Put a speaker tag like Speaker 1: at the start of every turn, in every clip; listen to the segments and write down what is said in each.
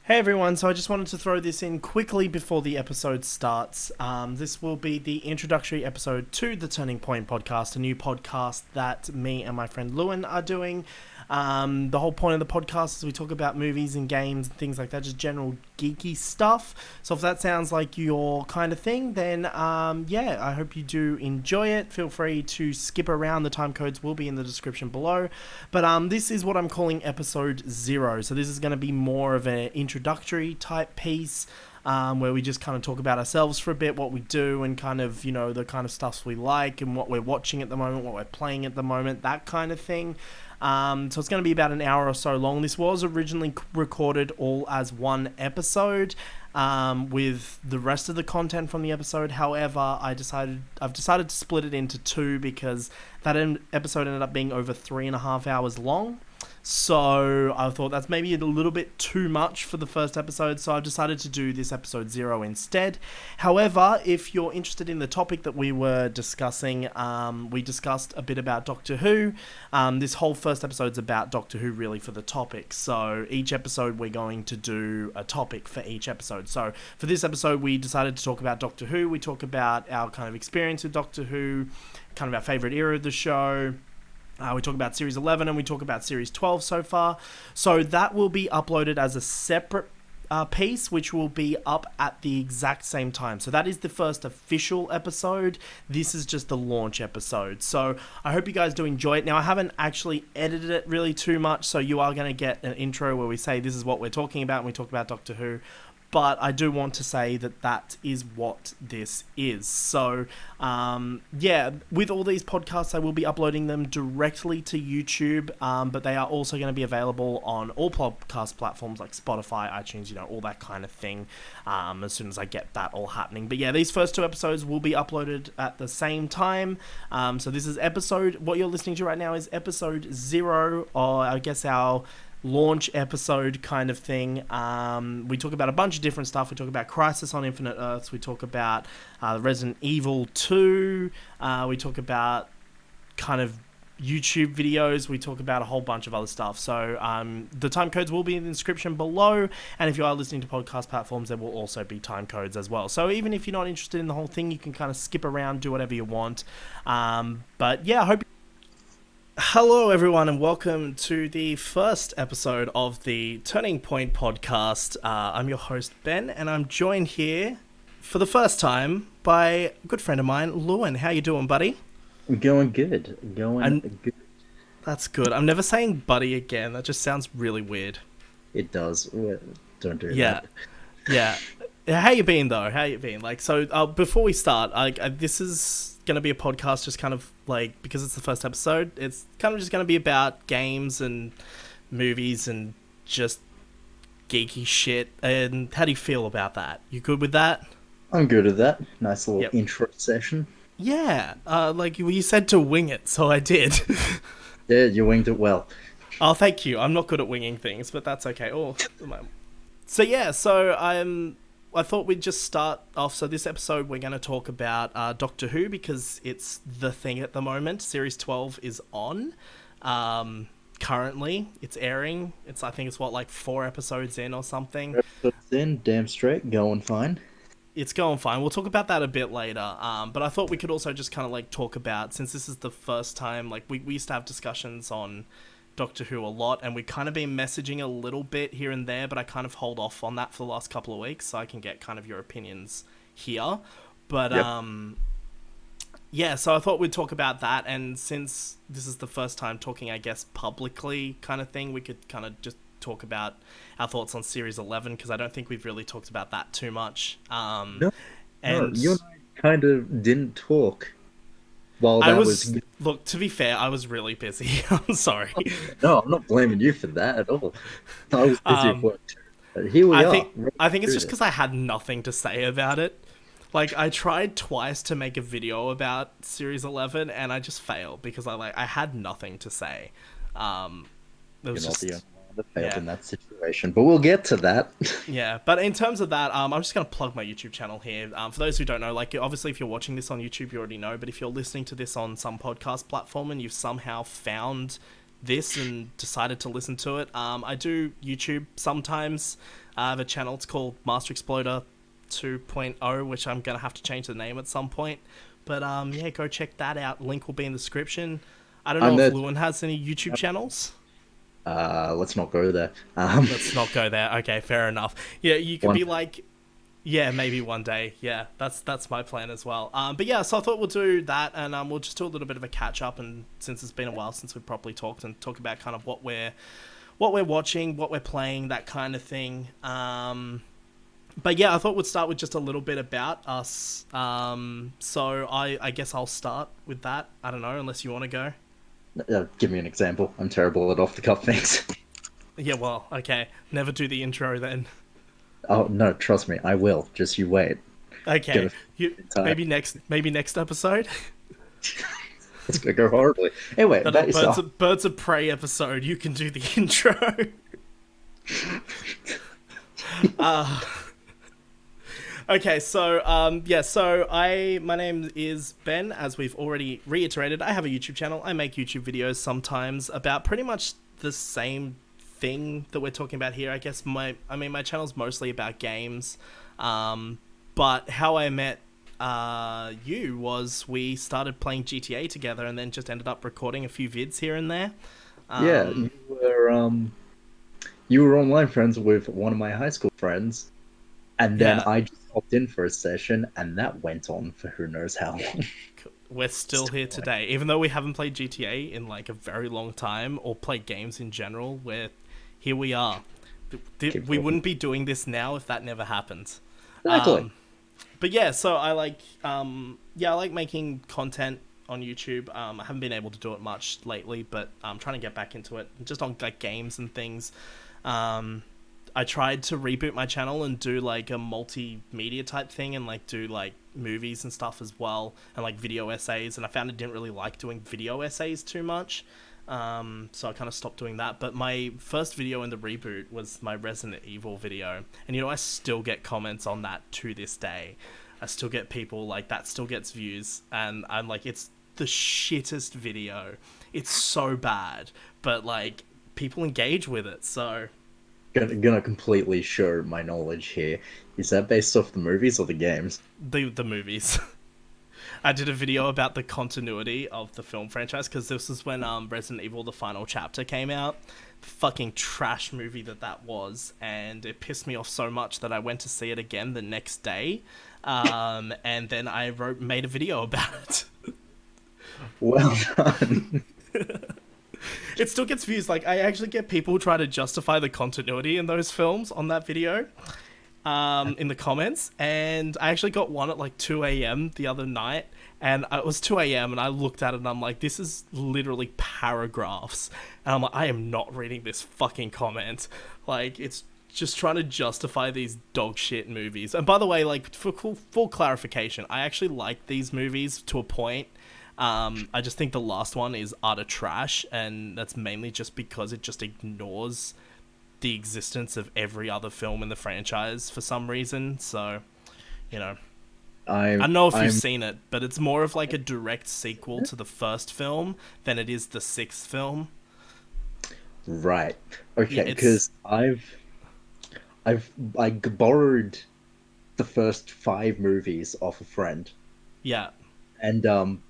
Speaker 1: Hey everyone, so I just wanted to throw this in quickly before the episode starts. This will be the introductory episode to the Turning Point podcast, a new podcast that me and my friend Lewin are doing. The whole point of the podcast is we talk about movies and games and things like that, just general geeky stuff. So if that sounds like your kind of thing, then I hope you do enjoy it. Feel free to skip around. The time codes will be in the description below. But this is what I'm calling episode 0. So this is going to be more of an introductory type piece. Where we just kind of talk about ourselves for a bit, what we do, and kind of, the kind of stuffs we like, and what we're watching at the moment, what we're playing at the moment, that kind of thing. So it's going to be about an hour or so long. This was originally recorded all as one episode, with the rest of the content from the episode. However, I've decided to split it into 2 because that episode ended up being over 3.5 hours long. So I thought that's maybe a little bit too much for the first episode, so I've decided to do this episode 0 instead. However, if you're interested in the topic that we were discussing, we discussed a bit about Doctor Who. This whole first episode's about Doctor Who really for the topic, so each episode we're going to do a topic for each episode. So for this episode we decided to talk about Doctor Who. We talk about our kind of experience with Doctor Who, kind of our favourite era of the show. We talk about Series 11 and we talk about Series 12 so far. So that will be uploaded as a separate piece, which will be up at the exact same time. So that is the first official episode. This is just the launch episode. So I hope you guys do enjoy it. Now, I haven't actually edited it really too much, so you are going to get an intro where we say this is what we're talking about and we talk about Doctor Who. But I do want to say that is what this is. So, with all these podcasts, I will be uploading them directly to YouTube, but they are also going to be available on all podcast platforms like Spotify, iTunes, all that kind of thing, as soon as I get that all happening. But yeah, these first 2 episodes will be uploaded at the same time. So this is what you're listening to right now is episode 0, or I guess our launch episode kind of thing. We talk about a bunch of different stuff. We talk about Crisis on Infinite Earths. We talk about Resident Evil 2. We talk about kind of YouTube videos. We talk about a whole bunch of other stuff. So the time codes will be in the description below. And if you are listening to podcast platforms, there will also be time codes as well. So even if you're not interested in the whole thing, you can kind of skip around, do whatever you want. But yeah, I hope... Hello, everyone, and welcome to the first episode of the Turning Point podcast. I'm your host, Ben, and I'm joined here for the first time by a good friend of mine, Lewin. How you doing, buddy?
Speaker 2: I'm going good. Good.
Speaker 1: That's good. I'm never saying buddy again. That just sounds really weird.
Speaker 2: It does. Don't do
Speaker 1: Yeah.
Speaker 2: that.
Speaker 1: Yeah. How you been, though? How you been? Before we start, this is going to be a podcast just kind of because it's the first episode, it's kind of just going to be about games and movies and just geeky shit. And how do you feel about that? You good with that?
Speaker 2: I'm good with that. Nice little intro session.
Speaker 1: Yeah, you said to wing it, so I did.
Speaker 2: Yeah, you winged it well.
Speaker 1: Oh, thank you. I'm not good at winging things, but that's okay. I thought we'd just start off. So this episode, we're going to talk about Doctor Who because it's the thing at the moment. Series 12 is on. Currently, it's airing. I think it's 4 episodes in or something.
Speaker 2: 4 episodes in, damn straight, going fine.
Speaker 1: It's going fine. We'll talk about that a bit later. But I thought we could also just kind of talk about, since this is the first time, we used to have discussions on Doctor Who a lot, and we kind of been messaging a little bit here and there, but I kind of hold off on that for the last couple of weeks so I can get kind of your opinions here. But so I thought we'd talk about that, and since this is the first time talking, I guess, publicly kind of thing, we could kind of just talk about our thoughts on Series 11, because I don't think we've really talked about that too much.
Speaker 2: No, you and I kind of didn't talk. Look,
Speaker 1: to be fair, I was really busy. I'm sorry.
Speaker 2: No, I'm not blaming you for that at all. I was busy at work too. But here we are.
Speaker 1: I think it's just because I had nothing to say about it. I tried twice to make a video about Series 11, and I just failed because I had nothing to say. It was just...
Speaker 2: that failed in that situation, but we'll get to that.
Speaker 1: Yeah, but in terms of that, I'm just going to plug my YouTube channel here. For those who don't know, obviously if you're watching this on YouTube, you already know, but if you're listening to this on some podcast platform and you've somehow found this and decided to listen to it, I do YouTube sometimes. I have a channel. It's called Master Exploder 2.0, which I'm gonna have to change the name at some point. But yeah, go check that out. Link will be in the description. I don't
Speaker 2: I'm
Speaker 1: know if
Speaker 2: there.
Speaker 1: Lewin has any YouTube channels.
Speaker 2: Let's not go there.
Speaker 1: Let's not go there. Okay, fair enough. Yeah, you could
Speaker 2: One.
Speaker 1: be like, yeah, maybe one day. Yeah, that's my plan as well. But yeah, so I thought we'll do that, and we'll just do a little bit of a catch up. And since it's been a while since we've properly talked, and talk about kind of what we're watching, what we're playing, that kind of thing. But yeah, I thought we'd start with just a little bit about us. So I guess I'll start with that. I don't know, unless you want to go.
Speaker 2: Give me an example. I'm terrible at off the cuff things.
Speaker 1: Yeah, well, okay. Never do the intro then.
Speaker 2: Oh no, trust me, I will. Just you wait.
Speaker 1: Okay,
Speaker 2: Gonna
Speaker 1: you maybe next episode.
Speaker 2: It's gonna go horribly. Anyway,
Speaker 1: But
Speaker 2: about yourself.
Speaker 1: Birds of Prey episode, you can do the intro. Okay, so yeah, so my name is Ben, as we've already reiterated. I have a YouTube channel. I make YouTube videos sometimes about pretty much the same thing that we're talking about here. I guess my channel's mostly about games. But how I met you was we started playing GTA together and then just ended up recording a few vids here and there.
Speaker 2: Yeah, you were online friends with one of my high school friends, and then
Speaker 1: Yeah.
Speaker 2: I just hopped in for a session, and that went on for who knows how long.
Speaker 1: We're still here today, even though we haven't played GTA in like a very long time or played games in general. Here we are. We wouldn't be doing this now if that never happened.
Speaker 2: Exactly.
Speaker 1: But yeah, so I like I like making content on YouTube. I haven't been able to do it much lately, but I'm trying to get back into it, just on like games and things. I tried to reboot my channel and do like a multimedia type thing and like do like movies and stuff as well, and like video essays, and I found I didn't really like doing video essays too much. So I kind of stopped doing that. But my first video in the reboot was my Resident Evil video, and I still get comments on that to this day. I still get people like that, still gets views, and I'm like, it's the shittest video. It's so bad, but like people engage with it, so
Speaker 2: Gonna completely show my knowledge here. Is that based off the movies or the games?
Speaker 1: the movies. I did a video about the continuity of the film franchise because this is when Resident Evil: The Final Chapter came out. Fucking trash movie that was, and it pissed me off so much that I went to see it again the next day, and then I made a video about it.
Speaker 2: Well done.
Speaker 1: It still gets views. Like, I actually get people who try to justify the continuity in those films on that video, in the comments. And I actually got one at like 2 a.m. the other night, and it was 2 a.m. and I looked at it and I'm like, this is literally paragraphs. And I'm like, I am not reading this fucking comment. Like, it's just trying to justify these dog shit movies. And by the way, like, for full clarification, I actually like these movies to a point. I just think the last one is utter trash, and that's mainly just because it just ignores the existence of every other film in the franchise for some reason. So, I don't know if you've seen it, but it's more of like a direct sequel to the first film than it is the sixth film.
Speaker 2: Right. Okay,
Speaker 1: Yeah,
Speaker 2: because I borrowed the first 5 movies off a friend,
Speaker 1: Yeah.
Speaker 2: and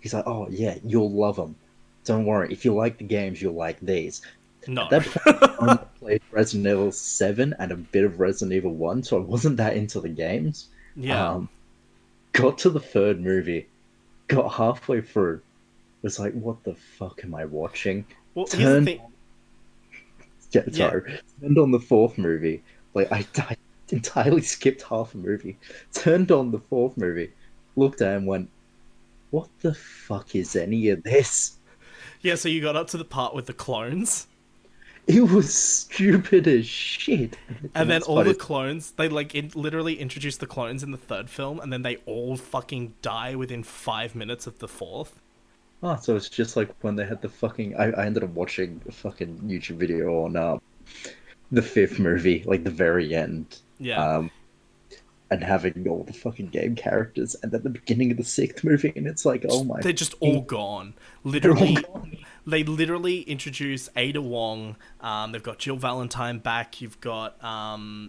Speaker 2: he's like, "Oh yeah, you'll love them. Don't worry. If you like the games, you'll like these."
Speaker 1: No.
Speaker 2: At that point, I only played Resident Evil 7 and a bit of Resident Evil 1, so I wasn't that into the games.
Speaker 1: Yeah.
Speaker 2: Got to the third movie, got halfway through, was like, "What the fuck am I watching?"
Speaker 1: Well, here's the thing.
Speaker 2: Sorry. Turned on the fourth movie. Like, I entirely skipped half a movie. Turned on the fourth movie, looked at it and went, "What the fuck is any of this?"
Speaker 1: Yeah, so you got up to the part with the clones.
Speaker 2: It was stupid as shit.
Speaker 1: And then all the clones, they literally introduced the clones in the third film, and then they all fucking die within 5 minutes of the fourth.
Speaker 2: Oh, so it's just like when they had the fucking. I ended up watching a fucking YouTube video on the fifth movie, like the very end.
Speaker 1: Yeah.
Speaker 2: And having all the fucking game characters, and at the beginning of the sixth movie, and it's like, oh my.
Speaker 1: They're just all gone. Literally,
Speaker 2: They're all gone.
Speaker 1: They literally introduce Ada Wong. They've got Jill Valentine back. You've got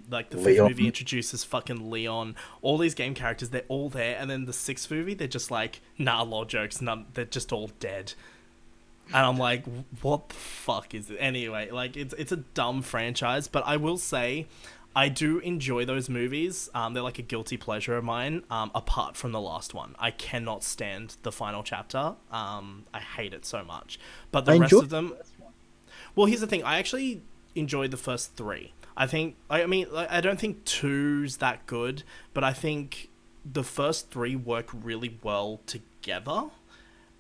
Speaker 1: like the fifth movie
Speaker 2: Leon.
Speaker 1: introduces fucking Leon. All these game characters, they're all there. And then the sixth movie, they're just like, nah, lol jokes. None, they're just all dead. And I'm like, what the fuck is it? Anyway, like it's a dumb franchise, but I will say, I do enjoy those movies. They're like a guilty pleasure of mine. Apart from the last one, I cannot stand the final chapter. I hate it so much. But
Speaker 2: I
Speaker 1: the rest
Speaker 2: enjoyed
Speaker 1: of them,
Speaker 2: the first one.
Speaker 1: well, here's the thing. I actually enjoyed the first three. I think. I mean, like, I don't think two's that good, but I think the first three work really well together.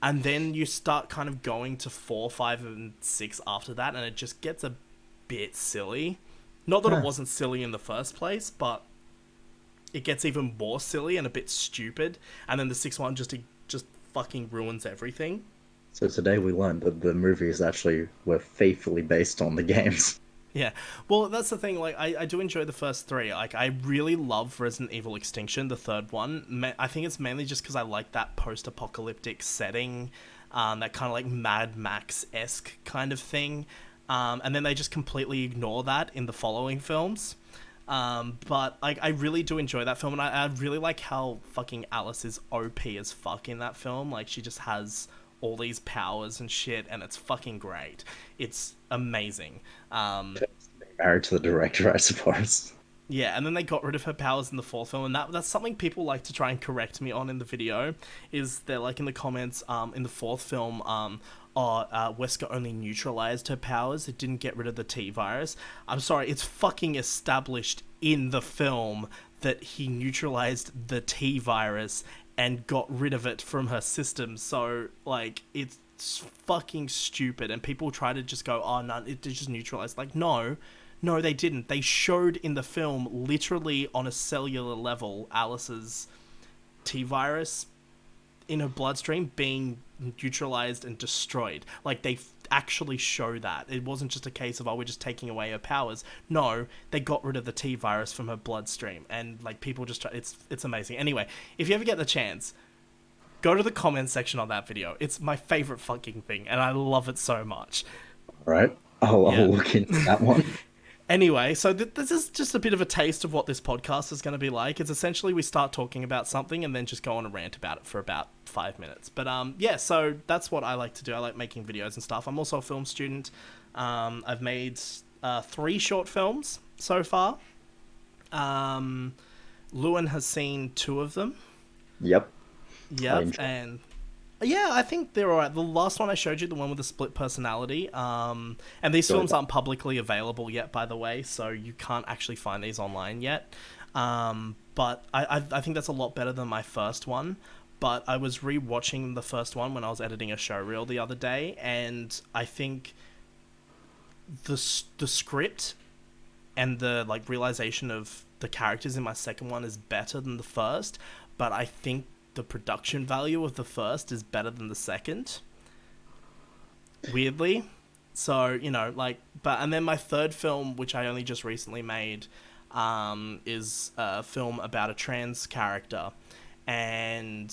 Speaker 1: And then you start kind of going to four, five, and six after that, and it just gets a bit silly. Not that it
Speaker 2: Huh.
Speaker 1: wasn't silly in the first place, but it gets even more silly and a bit stupid. And then the sixth one just fucking ruins everything.
Speaker 2: So today we learned that the movies actually were faithfully based on the games.
Speaker 1: Yeah. Well, that's the thing. Like, I do enjoy the first three. Like, I really love Resident Evil Extinction, the third one. I think it's mainly just because I like that post-apocalyptic setting, that kind of like Mad Max-esque kind of thing. And then they just completely ignore that in the following films. But like, I really do enjoy that film, and I really like how fucking Alice is OP as fuck in that film. Like, she just has all these powers and shit, and it's fucking great. It's amazing.
Speaker 2: Married to the director, I suppose.
Speaker 1: Yeah, and then they got rid of her powers in the fourth film, and that's something people like to try and correct me on in the video. Is they're like in the comments, in the fourth film, Wesker only neutralized her powers. It didn't get rid of the T virus. I'm sorry, it's fucking established in the film that he neutralized the T virus and got rid of it from her system. So like, it's fucking stupid, and people try to just go, oh no, it just neutralized. Like, no, they didn't. They showed in the film, literally on a cellular level, Alice's T virus in her bloodstream being neutralized and destroyed. Like, they actually show that. It wasn't just a case of, oh, we're just taking away her powers. No, they got rid of the T virus from her bloodstream, and like, people just try. It's amazing. Anyway, if you ever get the chance, go to the comments section on that video. It's my favorite fucking thing, and I love it so much.
Speaker 2: Right? I'll
Speaker 1: Yeah.
Speaker 2: look into that one.
Speaker 1: Anyway, so this is just a bit of a taste of what this podcast is going to be like. It's essentially we start talking about something and then just go on a rant about it for about 5 minutes. But yeah, so that's what I like to do. I like making videos and stuff. I'm also a film student. I've made 3 short films so far. Lewin has seen 2 of them.
Speaker 2: Yep.
Speaker 1: Yep, and yeah, I think they're alright. The last one I showed you, the one with the split personality, and these films aren't publicly available yet, by the way, so you can't actually find these online yet. But I think that's a lot better than my first one. But I was re-watching the first one when I was editing a showreel the other day, and I think the script and the like realization of the characters in my second one is better than the first, but I think the production value of the first is better than the second, weirdly. So, you know, like, and then my third film, which I only just recently made, is a film about a trans character, and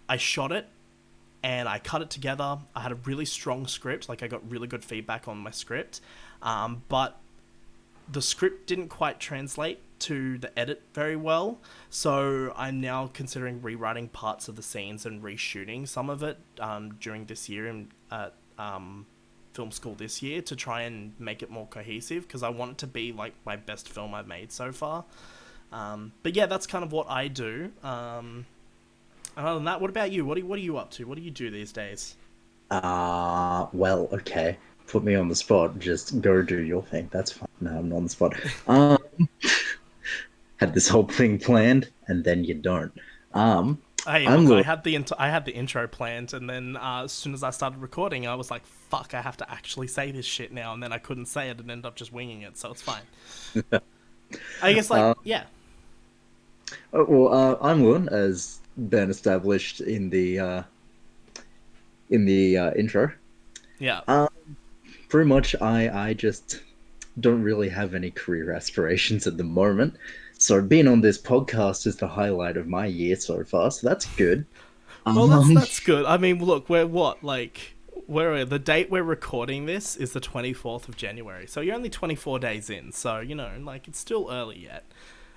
Speaker 1: I shot it and I cut it together. I had a really strong script, like I got really good feedback on my script, but the script didn't quite translate to the edit very well, so I'm now considering rewriting parts of the scenes and reshooting some of it during this year in film school this year to try and make it more cohesive, because I want it to be like my best film I've made so far. But yeah, that's kind of what I do. And other than that, what about you? What are you up to? What do you do these days?
Speaker 2: Well, okay. Put me on the spot. Just go do your thing. That's fine. No, I'm not on the spot. Um, had this whole thing planned, and then you don't.
Speaker 1: Hey,
Speaker 2: I'm
Speaker 1: look,
Speaker 2: look.
Speaker 1: I had the intro planned, and then as soon as I started recording, I was like, "Fuck, I have to actually say this shit now," and then I couldn't say it, and ended up just winging it, so it's fine. I guess, like, yeah,
Speaker 2: I'm Lewin, as been established in the intro.
Speaker 1: yeah.
Speaker 2: Pretty much, I just don't really have any career aspirations at the moment. So being on this podcast is the highlight of my year so far. So that's good.
Speaker 1: Well,
Speaker 2: Um,
Speaker 1: that's good. I mean, look, we're what, like, The date we're recording this is the 24th of January, so you're only 24 days in, so, like, it's still early yet.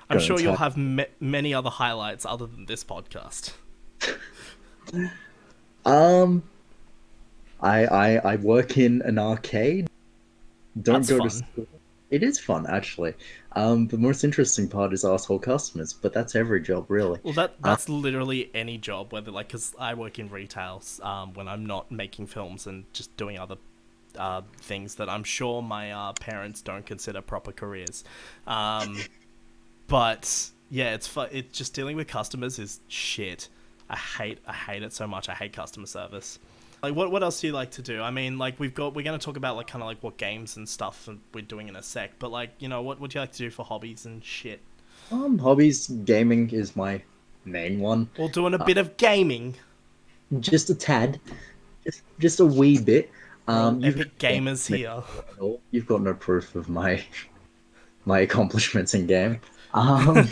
Speaker 1: I'm
Speaker 2: Got
Speaker 1: sure
Speaker 2: an
Speaker 1: you'll
Speaker 2: entire-
Speaker 1: have many other highlights other than this podcast.
Speaker 2: Um, I work in an arcade. Don't
Speaker 1: That's
Speaker 2: go to
Speaker 1: fun.
Speaker 2: school. It is fun, actually. The most interesting part is asshole customers, but that's every job, really.
Speaker 1: Well,
Speaker 2: Um,
Speaker 1: that's literally any job, whether, like, because I work in retail, when I'm not making films and just doing other things that I'm sure my parents don't consider proper careers. But yeah, it's it's just dealing with customers is shit. I hate it so much. I hate customer service. Like, what else do you like to do? I mean, like, we're gonna talk about, like, kind of like what games and stuff we're doing in a sec. But, like, what do you like to do for hobbies and shit?
Speaker 2: hobbies, gaming is my main one.
Speaker 1: Well, doing a
Speaker 2: Uh,
Speaker 1: bit of gaming.
Speaker 2: just a tad, just a wee bit.
Speaker 1: We're all
Speaker 2: You've
Speaker 1: epic
Speaker 2: never
Speaker 1: gamers
Speaker 2: met
Speaker 1: here.
Speaker 2: me at all. You've got no proof of my accomplishments in game. Um,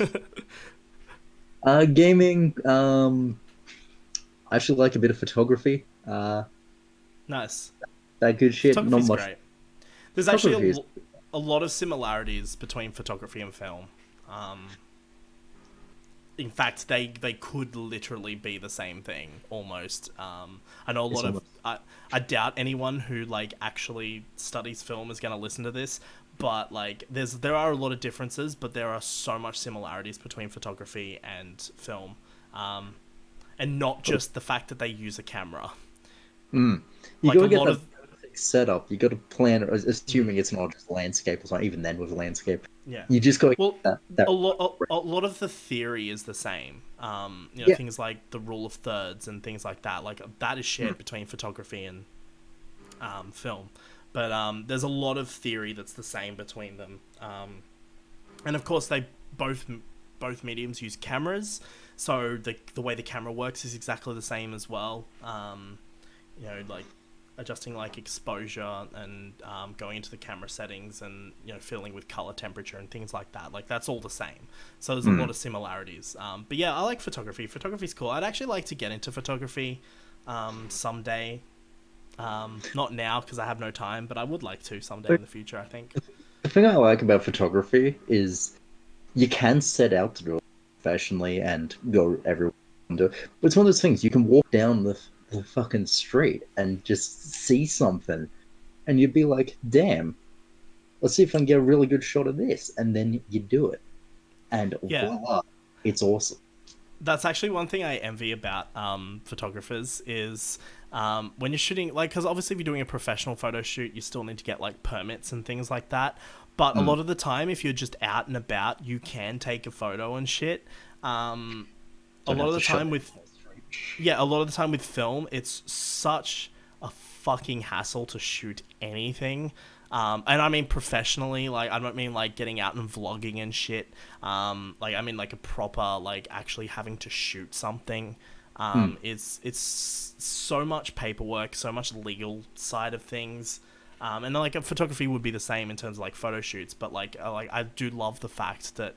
Speaker 2: gaming. I actually like a bit of photography.
Speaker 1: Nice.
Speaker 2: That good shit. Not
Speaker 1: Photography's
Speaker 2: much.
Speaker 1: great. There's actually
Speaker 2: Photography is.
Speaker 1: a lot of similarities between photography and film. Um, in fact, they could literally be the same thing almost. I know a
Speaker 2: It's
Speaker 1: lot of
Speaker 2: almost.
Speaker 1: I doubt anyone who, like, actually studies film is going to listen to this, but, like, there are a lot of differences, but there are so much similarities between photography and film, and not just the fact that they use a camera.
Speaker 2: Mm. You
Speaker 1: Like, a
Speaker 2: gotta get
Speaker 1: lot
Speaker 2: that
Speaker 1: of
Speaker 2: perfect setup. You gotta plan it, assuming it's not just landscape or something. Even then, with landscape,
Speaker 1: yeah.
Speaker 2: you just gotta
Speaker 1: Well,
Speaker 2: get that.
Speaker 1: a lot of the theory is the same.
Speaker 2: Yeah.
Speaker 1: Things like the rule of thirds and things like that. Like, that is
Speaker 2: Mm.
Speaker 1: shared between photography and film. But there's a lot of theory that's the same between them. And of course, they both both mediums use cameras, so the way the camera works is exactly the same as well. Like, adjusting, like, exposure and going into the camera settings and, fiddling with color temperature and things like that. Like, that's all the same. So there's a lot
Speaker 2: Mm.
Speaker 1: of similarities. But yeah, I like photography. Photography's cool. I'd actually like to get into photography someday. Not now because I have no time, but I would like to someday in the future, I think.
Speaker 2: The thing I like about photography is you can set out to do it professionally and go everywhere and do it. But it's one of those things you can walk down the fucking street and just see something, and you'd be like, "Damn, let's see if I can get a really good shot of this," and then you do it, and
Speaker 1: Yeah,
Speaker 2: voila, it's awesome.
Speaker 1: that's actually one thing I envy about photographers is when you're shooting, like, because obviously if you're doing a professional photo shoot, you still need to get, like, permits and things like that. But a
Speaker 2: Mm.
Speaker 1: lot of the time, if you're just out and about, you can take a photo and shit. Um, a
Speaker 2: Don't
Speaker 1: lot
Speaker 2: have
Speaker 1: of
Speaker 2: to
Speaker 1: the
Speaker 2: shut
Speaker 1: time
Speaker 2: down
Speaker 1: with
Speaker 2: the whole street.
Speaker 1: Yeah, a lot of the time with film, it's such a fucking hassle to shoot anything. And I mean professionally, like, I don't mean, like, getting out and vlogging and shit. Like, I mean, like, a proper, like, actually having to shoot something.
Speaker 2: Mm.
Speaker 1: It's so much paperwork, so much legal side of things. And, like, a photography would be the same in terms of, like, photo shoots, but, like, I do love the fact that,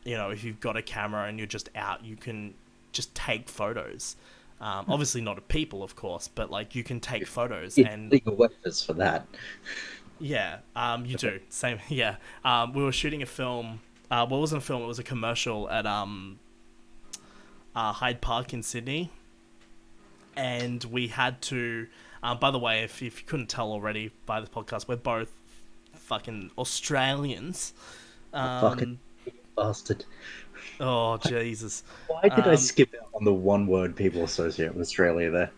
Speaker 1: if you've got a camera and you're just out, you can just take photos. Obviously not of people, of course, but, like, you can take photos.
Speaker 2: It's
Speaker 1: And
Speaker 2: legal weapons for that.
Speaker 1: yeah, you do same. Yeah, we were shooting a film. Well, it wasn't a film; it was a commercial at Hyde Park in Sydney, and we had to. By the way, if you couldn't tell already by this podcast, we're both fucking Australians.
Speaker 2: Fucking
Speaker 1: Um,
Speaker 2: bastard.
Speaker 1: oh Jesus.
Speaker 2: Why did I
Speaker 1: Um,
Speaker 2: skip out on the one word people associate with Australia there?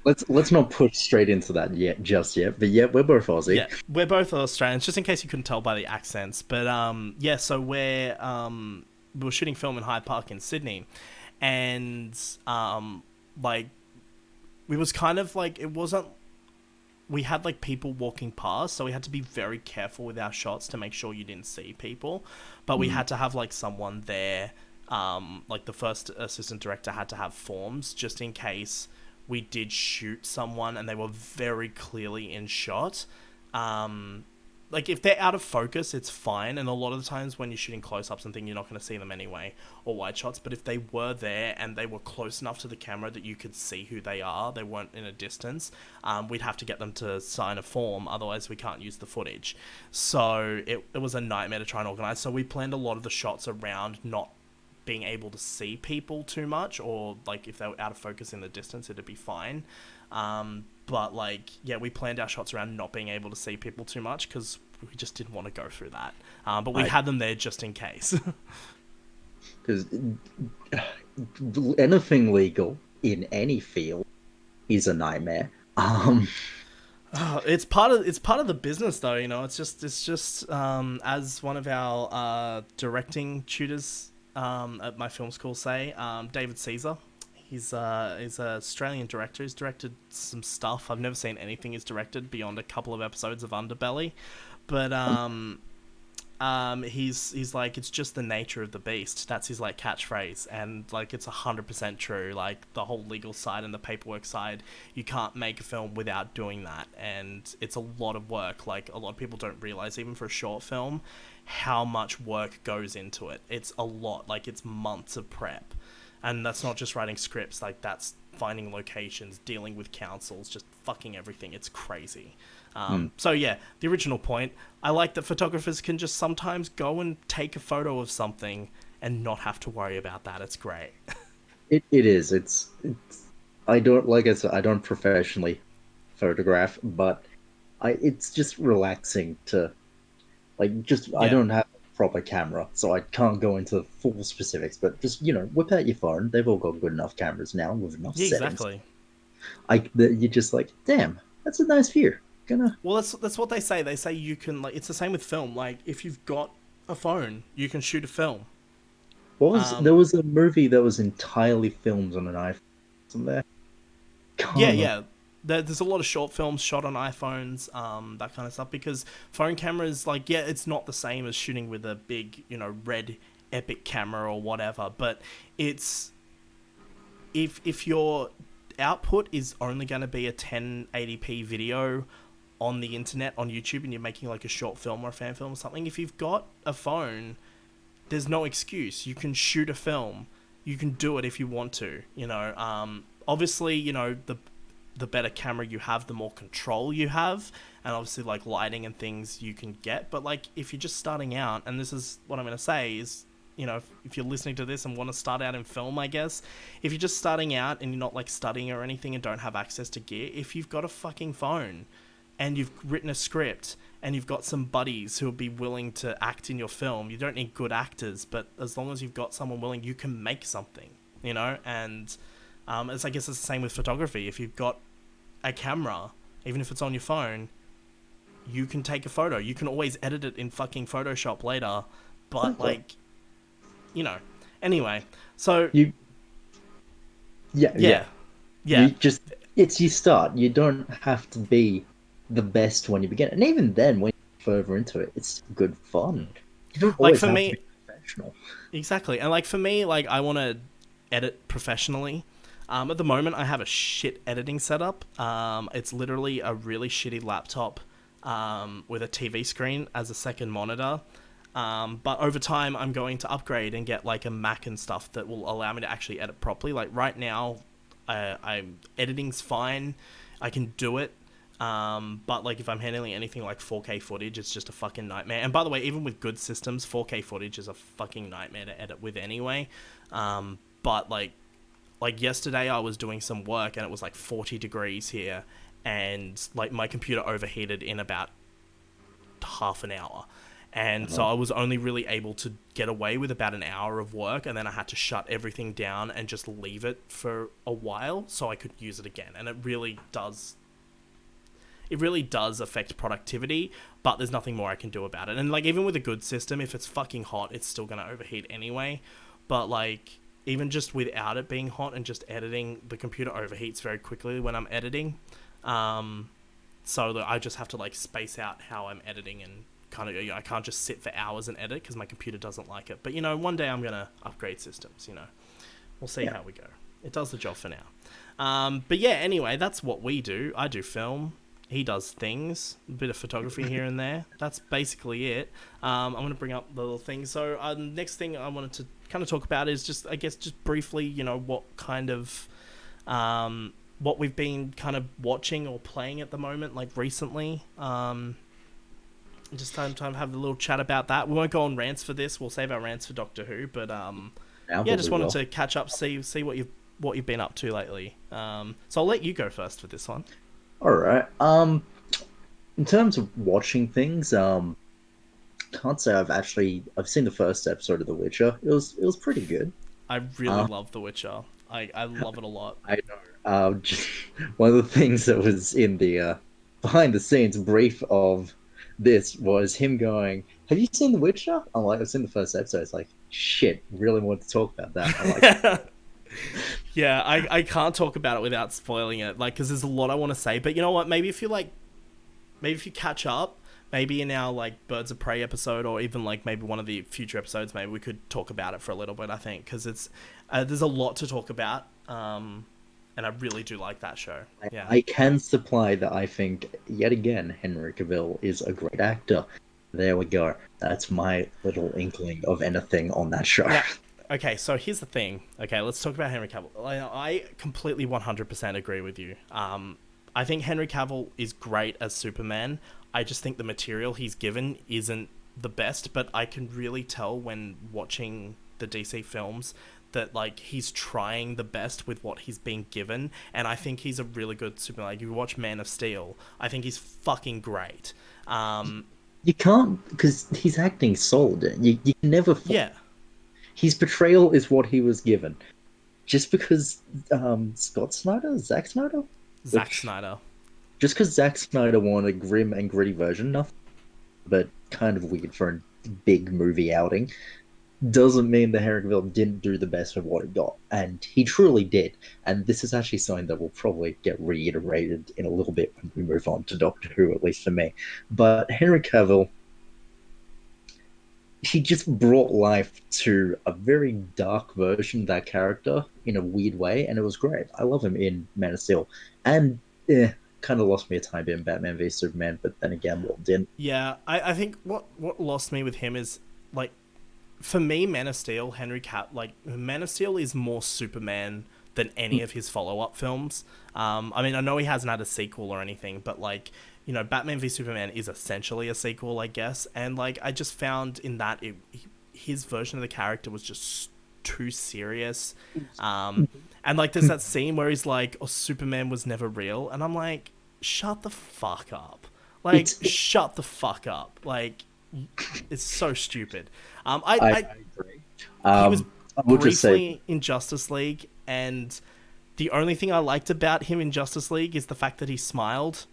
Speaker 2: Let's not push straight into that yet, just yet. But yeah, we're both Aussie.
Speaker 1: Yeah, we're both Australians, just in case you couldn't tell by the accents. But yeah, so we were shooting film in Hyde Park in Sydney, and like, we was kind of like, it wasn't. We had, like, people walking past, so we had to be very careful with our shots to make sure you didn't see people. But we
Speaker 2: Mm.
Speaker 1: had to have, like, someone there. Like, the first assistant director had to have forms just in case we did shoot someone and they were very clearly in shot. like if they're out of focus, it's fine. And a lot of the times when you're shooting close-ups and things, you're not going to see them anyway, or wide shots. But if they were there and they were close enough to the camera that you could see who they are, they weren't in a distance, we'd have to get them to sign a form. Otherwise, we can't use the footage. So it was a nightmare to try and organize. So we planned a lot of the shots around not being able to see people too much, or like if they were out of focus in the distance, it'd be fine. But like, yeah, we planned our shots around not being able to see people too much because we just didn't want to go through that. But we had them there just in case.
Speaker 2: Because anything legal in any field is a nightmare.
Speaker 1: It's part of the business though, you know. It's just as one of our directing tutors at my film school say, David Caesar. He's an Australian director. He's directed some stuff. I've never seen anything he's directed beyond a couple of episodes of Underbelly, but he's like, it's just the nature of the beast. That's his like catchphrase, and like it's 100% true. Like the whole legal side and the paperwork side, you can't make a film without doing that, and it's a lot of work. Like a lot of people don't realize, even for a short film, how much work goes into it. It's a lot. Like it's months of prep. And that's not just writing scripts, like that's finding locations, dealing with councils, just fucking everything. It's crazy. So yeah, the original point, I like that photographers can just sometimes go and take a photo of something and not have to worry about that. It's great.
Speaker 2: It is. It's I don't, like I said, I don't professionally photograph, but it's just relaxing to like just I don't have a proper camera, so I can't go into full specifics, but just, you know, whip out your phone. They've all got good enough cameras now with enough settings.
Speaker 1: Exactly.
Speaker 2: You're just like, damn, that's a nice view.
Speaker 1: Well, that's what they say. They say you can, like, it's the same with film. Like if you've got a phone, you can shoot a film.
Speaker 2: There was a movie that was entirely filmed on an iPhone, wasn't there?
Speaker 1: Yeah. There's a lot of short films shot on iPhones, that kind of stuff, because phone cameras, like, yeah, it's not the same as shooting with a big, you know, red epic camera or whatever, but it's, if your output is only going to be a 1080p video on the internet, on YouTube, and you're making like a short film or a fan film or something, if you've got a phone, there's no excuse. You can shoot a film. You can do it if you want to, you know. Obviously, you know, the better camera you have, the more control you have, and obviously like lighting and things you can get. But like if you're just starting out, and this is what I'm going to say is, you know, if you're listening to this and want to start out in film, I guess, if you're just starting out and you're not like studying or anything and don't have access to gear, if you've got a fucking phone and you've written a script and you've got some buddies who will be willing to act in your film, you don't need good actors, but as long as you've got someone willing, you can make something, you know. And I guess it's the same with photography. If you've got a camera, even if it's on your phone, you can take a photo. You can always edit it in fucking Photoshop later, but like, you know. Anyway, so
Speaker 2: you it's you start. You don't have to be the best when you begin, and even then, when you're further into it, it's good fun. You don't always have to be professional.
Speaker 1: Exactly, and like for me, like I want to edit professionally. At the moment, I have a shit editing setup. It's literally a really shitty laptop with a TV screen as a second monitor. But over time, I'm going to upgrade and get like a Mac and stuff that will allow me to actually edit properly. Like right now, editing's fine. I can do it. But like if I'm handling anything like 4K footage, it's just a fucking nightmare. And by the way, even with good systems, 4K footage is a fucking nightmare to edit with anyway. But like yesterday I was doing some work and it was like 40 degrees here, and like my computer overheated in about half an hour. And so I was only really able to get away with about an hour of work, and then I had to shut everything down and just leave it for a while so I could use it again. And it really does affect productivity, but there's nothing more I can do about it. And like even with a good system, if it's fucking hot, it's still going to overheat anyway. But like even just without it being hot and just editing, the computer overheats very quickly when I'm editing. So that I just have to like space out how I'm editing, and kind of, you know, I can't just sit for hours and edit because my computer doesn't like it. But, you know, one day I'm going to upgrade systems, you know. We'll see how we go. It does the job for now. But yeah, anyway, that's what we do. I do film. he does things, a bit of photography here and there. That's basically it. I'm going to bring up the little thing. So next thing I wanted to kind of talk about is just, I guess, just briefly, what kind of, what we've been kind of watching or playing at the moment, like recently. Just time to have a little chat about that. We won't go on rants for this. We'll save our rants for Doctor Who. But yeah, just wanted to catch up, see what you've been up to lately. So I'll let you go first for this one.
Speaker 2: All right. In terms of watching things, can't say I've seen the first episode of The Witcher. It was pretty good.
Speaker 1: I really love The Witcher. I love it a lot.
Speaker 2: I know. Just one of the things that was in the behind the scenes brief of this was him going, "Have you seen The Witcher?" I'm like, "I've seen the first episode." It's like, shit, really want to talk about that. I like
Speaker 1: Yeah, I can't talk about it without spoiling it, like, because there's a lot I want to say. But you know what? Maybe if you catch up, maybe in our like Birds of Prey episode, or even like maybe one of the future episodes, maybe we could talk about it for a little bit. I think because it's there's a lot to talk about, and I really do like that show. Yeah,
Speaker 2: I can supply that I think yet again Henry Cavill is a great actor. There we go. That's my little inkling of anything on that show.
Speaker 1: yeah. Okay, so here's the thing. Okay, let's talk about Henry Cavill. I completely 100% agree with you. I think Henry Cavill is great as Superman. I just think the material he's given isn't the best, but I can really tell when watching the DC films that like he's trying the best with what he's being given, and I think he's a really good Superman. Like, you watch Man of Steel, I think he's fucking great.
Speaker 2: You can't, because he's acting sold. You can never.
Speaker 1: Yeah.
Speaker 2: His portrayal is what he was given. Just because Zack Snyder?
Speaker 1: Zack Snyder.
Speaker 2: Just because Zack Snyder wanted a grim and gritty version, nothing but kind of weird for a big movie outing, doesn't mean that Henry Cavill didn't do the best of what he got. And he truly did. And this is actually something that will probably get reiterated in a little bit when we move on to Doctor Who, at least for me. But Henry Cavill, he just brought life to a very dark version of that character in a weird way, and it was great. I love him in Man of Steel. And kind of lost me a tiny bit in Batman v Superman, but then again, what didn't?
Speaker 1: Yeah, I think what lost me with him is, like, for me, Man of Steel is more Superman than any of his follow-up films. I mean, I know he hasn't had a sequel or anything, but like, Batman v Superman is essentially a sequel, I guess. And like, I just found in that his version of the character was just too serious. And like, there's that scene where he's like, "Oh, Superman was never real," and I'm like, shut the fuck up. Like, shut the fuck up. Like, it's so stupid. I
Speaker 2: agree.
Speaker 1: He was briefly
Speaker 2: say,
Speaker 1: in Justice League, and the only thing I liked about him in Justice League is the fact that he smiled.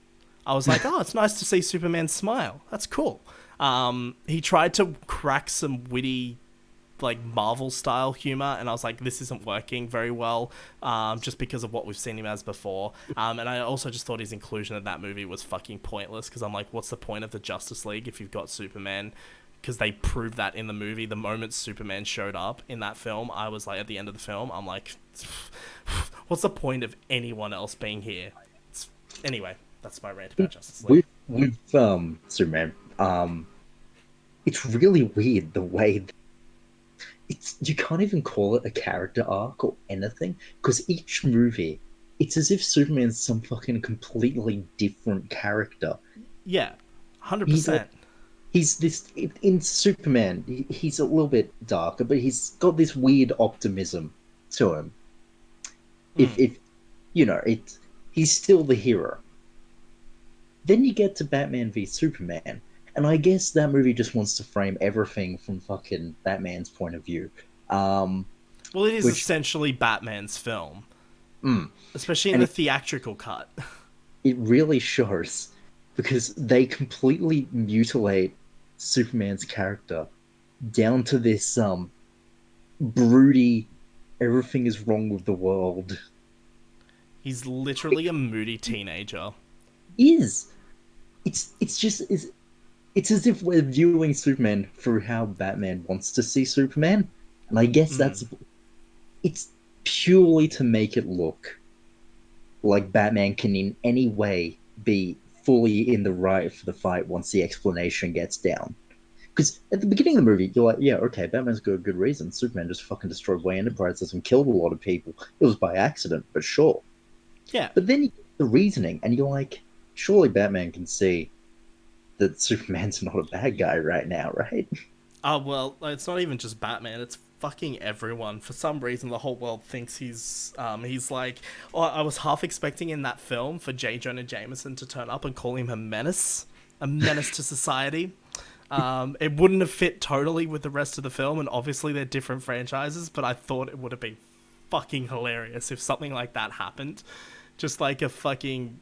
Speaker 1: I was like, oh, it's nice to see Superman smile. That's cool. He tried to crack some witty, like, Marvel-style humor, and I was like, this isn't working very well, just because of what we've seen him as before. And I also just thought his inclusion in that movie was fucking pointless, because I'm like, what's the point of the Justice League if you've got Superman? Because they proved that in the movie. The moment Superman showed up in that film, I was like, at the end of the film, I'm like, what's the point of anyone else being here? Anyway, that's my rant about Justice League.
Speaker 2: With Superman, it's really weird the way you can't even call it a character arc or anything, because each movie, it's as if Superman's some fucking completely different character.
Speaker 1: Yeah, 100%.
Speaker 2: He's this in Superman. He's a little bit darker, but he's got this weird optimism to him. If he's still the hero. Then you get to Batman v Superman, and I guess that movie just wants to frame everything from fucking Batman's point of view.
Speaker 1: Well, it is essentially Batman's film, especially in the theatrical cut.
Speaker 2: It really shows, because they completely mutilate Superman's character down to this broody, everything is wrong with the world.
Speaker 1: He's literally a moody teenager.
Speaker 2: It's as if we're viewing Superman through how Batman wants to see Superman, and I guess it's purely to make it look like Batman can in any way be fully in the right for the fight once the explanation gets down. Because at the beginning of the movie, you're like, yeah, okay, Batman's got a good reason. Superman just fucking destroyed Wayne Enterprises and killed a lot of people. It was by accident, but sure.
Speaker 1: Yeah.
Speaker 2: But then you get the reasoning, and you're like, surely Batman can see that Superman's not a bad guy right now, right?
Speaker 1: Oh, well, it's not even just Batman, it's fucking everyone. For some reason, the whole world thinks he's like... Oh, I was half expecting in that film for J. Jonah Jameson to turn up and call him a menace. A menace to society. It wouldn't have fit totally with the rest of the film, and obviously they're different franchises, but I thought it would have been fucking hilarious if something like that happened. Just like a fucking,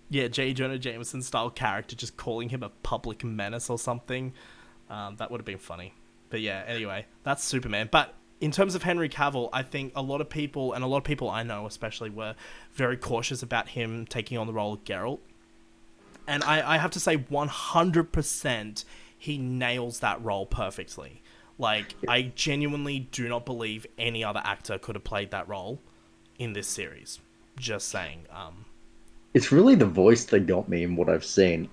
Speaker 1: J. Jonah Jameson style character just calling him a public menace or something. That would have been funny. But yeah, anyway, that's Superman. But in terms of Henry Cavill, I think a lot of people, and a lot of people I know especially, were very cautious about him taking on the role of Geralt. And I have to say 100% he nails that role perfectly. Like, I genuinely do not believe any other actor could have played that role in this series. Just saying.
Speaker 2: It's really the voice that got me in what I've seen.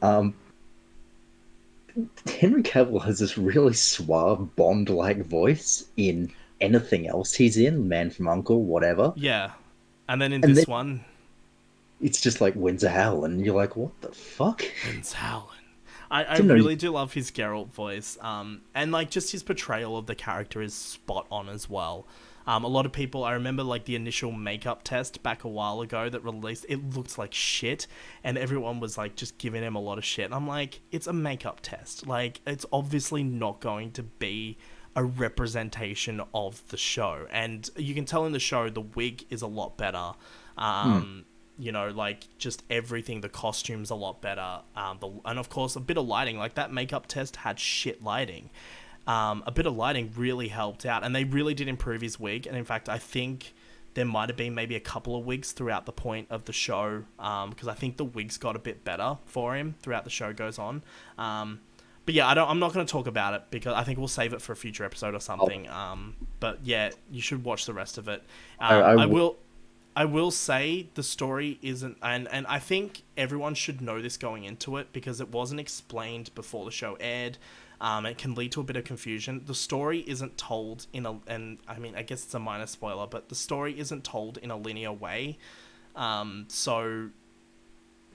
Speaker 2: Henry Cavill has this really suave Bond-like voice in anything else he's in, Man from U.N.C.L.E., whatever.
Speaker 1: Yeah. And then in
Speaker 2: And then
Speaker 1: this one...
Speaker 2: it's just like Windsor Howell, and you're like, what the fuck?
Speaker 1: Vince Howland. I
Speaker 2: Didn't know
Speaker 1: really do love his Geralt voice. And like just his portrayal of the character is spot on as well. A lot of people, I remember like the initial makeup test back a while ago that released, it looked like shit, and everyone was like just giving him a lot of shit. And I'm like, it's a makeup test. Like, it's obviously not going to be a representation of the show. And you can tell in the show the wig is a lot better. You know, like, just everything, the costume's a lot better. And of course, a bit of lighting. Like, that makeup test had shit lighting. A bit of lighting really helped out, and they really did improve his wig. And in fact, I think there might have been maybe a couple of wigs throughout the point of the show, because I think the wigs got a bit better for him throughout the show goes on. But yeah, I'm not going to talk about it because I think we'll save it for a future episode or something. But yeah, you should watch the rest of it. I will say the story isn't, and I think everyone should know this going into it because it wasn't explained before the show aired. It can lead to a bit of confusion. The story isn't told and I mean, I guess it's a minor spoiler, but the story isn't told in a linear way. So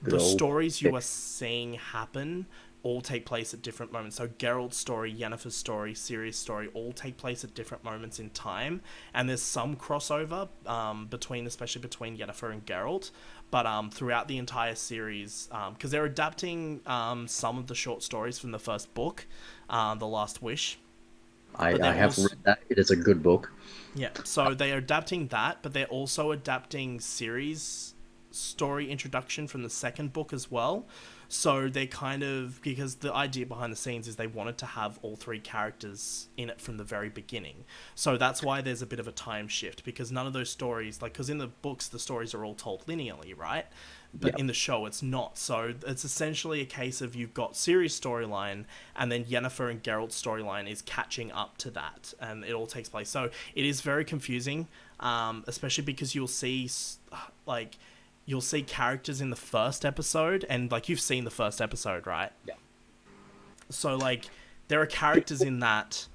Speaker 1: the stories you are seeing happen all take place at different moments. So Geralt's story, Yennefer's story, Ciri's story all take place at different moments in time, and there's some crossover especially between Yennefer and Geralt, but throughout the entire series, because they're adapting some of the short stories from the first book, The Last Wish.
Speaker 2: I have read that. It is a good book.
Speaker 1: Yeah, so they are adapting that, but they're also adapting Ciri's story introduction from the second book as well. So they kind of, because the idea behind the scenes is they wanted to have all three characters in it from the very beginning. So that's why there's a bit of a time shift, because none of those stories, like, because in the books, the stories are all told linearly, right? But in the show, it's not. So it's essentially a case of you've got Ciri's storyline, and then Yennefer and Geralt's storyline is catching up to that, and it all takes place. So it is very confusing, especially because you'll see, like, you'll see characters in the first episode, and like you've seen the first episode, right?
Speaker 2: Yeah.
Speaker 1: So like there are characters in that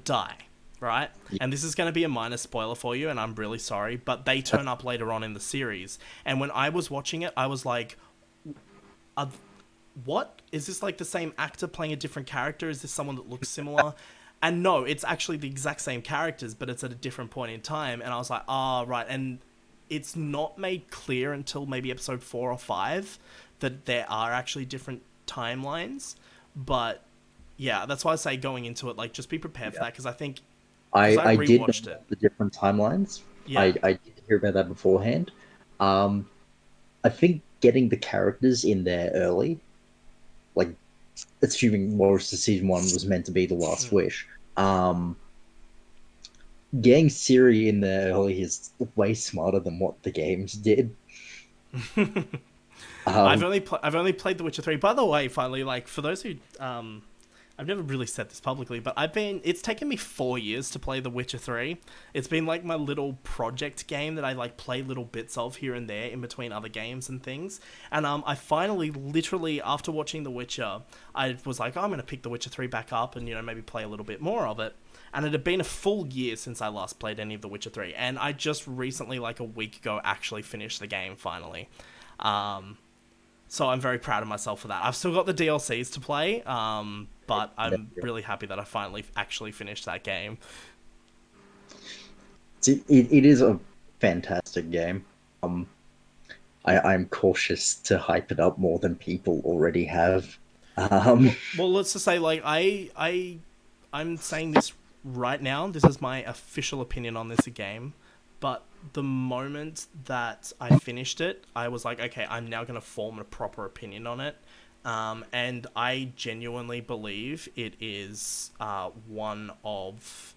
Speaker 1: die, right? Yeah. And this is going to be a minor spoiler for you, and I'm really sorry, but they turn up later on in the series. And when I was watching it, I was like, what? Is this like the same actor playing a different character? Is this someone that looks similar? And no, it's actually the exact same characters, but it's at a different point in time. And I was like, right. And it's not made clear until maybe episode 4 or 5 that there are actually different timelines. But yeah, that's why I say going into it, like, just be prepared for that, because I think
Speaker 2: I did know
Speaker 1: it.
Speaker 2: The different timelines.
Speaker 1: Yeah.
Speaker 2: I did hear about that beforehand. I think getting the characters in there early, like assuming Morris's season 1 was meant to be The Last Wish, getting Ciri in there early is way smarter than what the games did.
Speaker 1: I've only played The Witcher 3. By the way, finally, like, for those who I've never really said this publicly, but it's taken me 4 years to play The Witcher 3. It's been like my little project game that I like play little bits of here and there in between other games and things. And I finally, literally, after watching The Witcher, I was like, oh, I'm going to pick The Witcher 3 back up and, maybe play a little bit more of it. And it had been a full year since I last played any of The Witcher 3. And I just recently, like a week ago, actually finished the game finally. So I'm very proud of myself for that. I've still got the DLCs to play, but I'm really happy that I finally actually finished that game.
Speaker 2: It is a fantastic game. I'm cautious to hype it up more than people already have.
Speaker 1: Well, let's just say, like, I'm saying this right now. This is my official opinion on this game. But the moment that I finished it, I was like, okay, I'm now going to form a proper opinion on it. And I genuinely believe it is one of,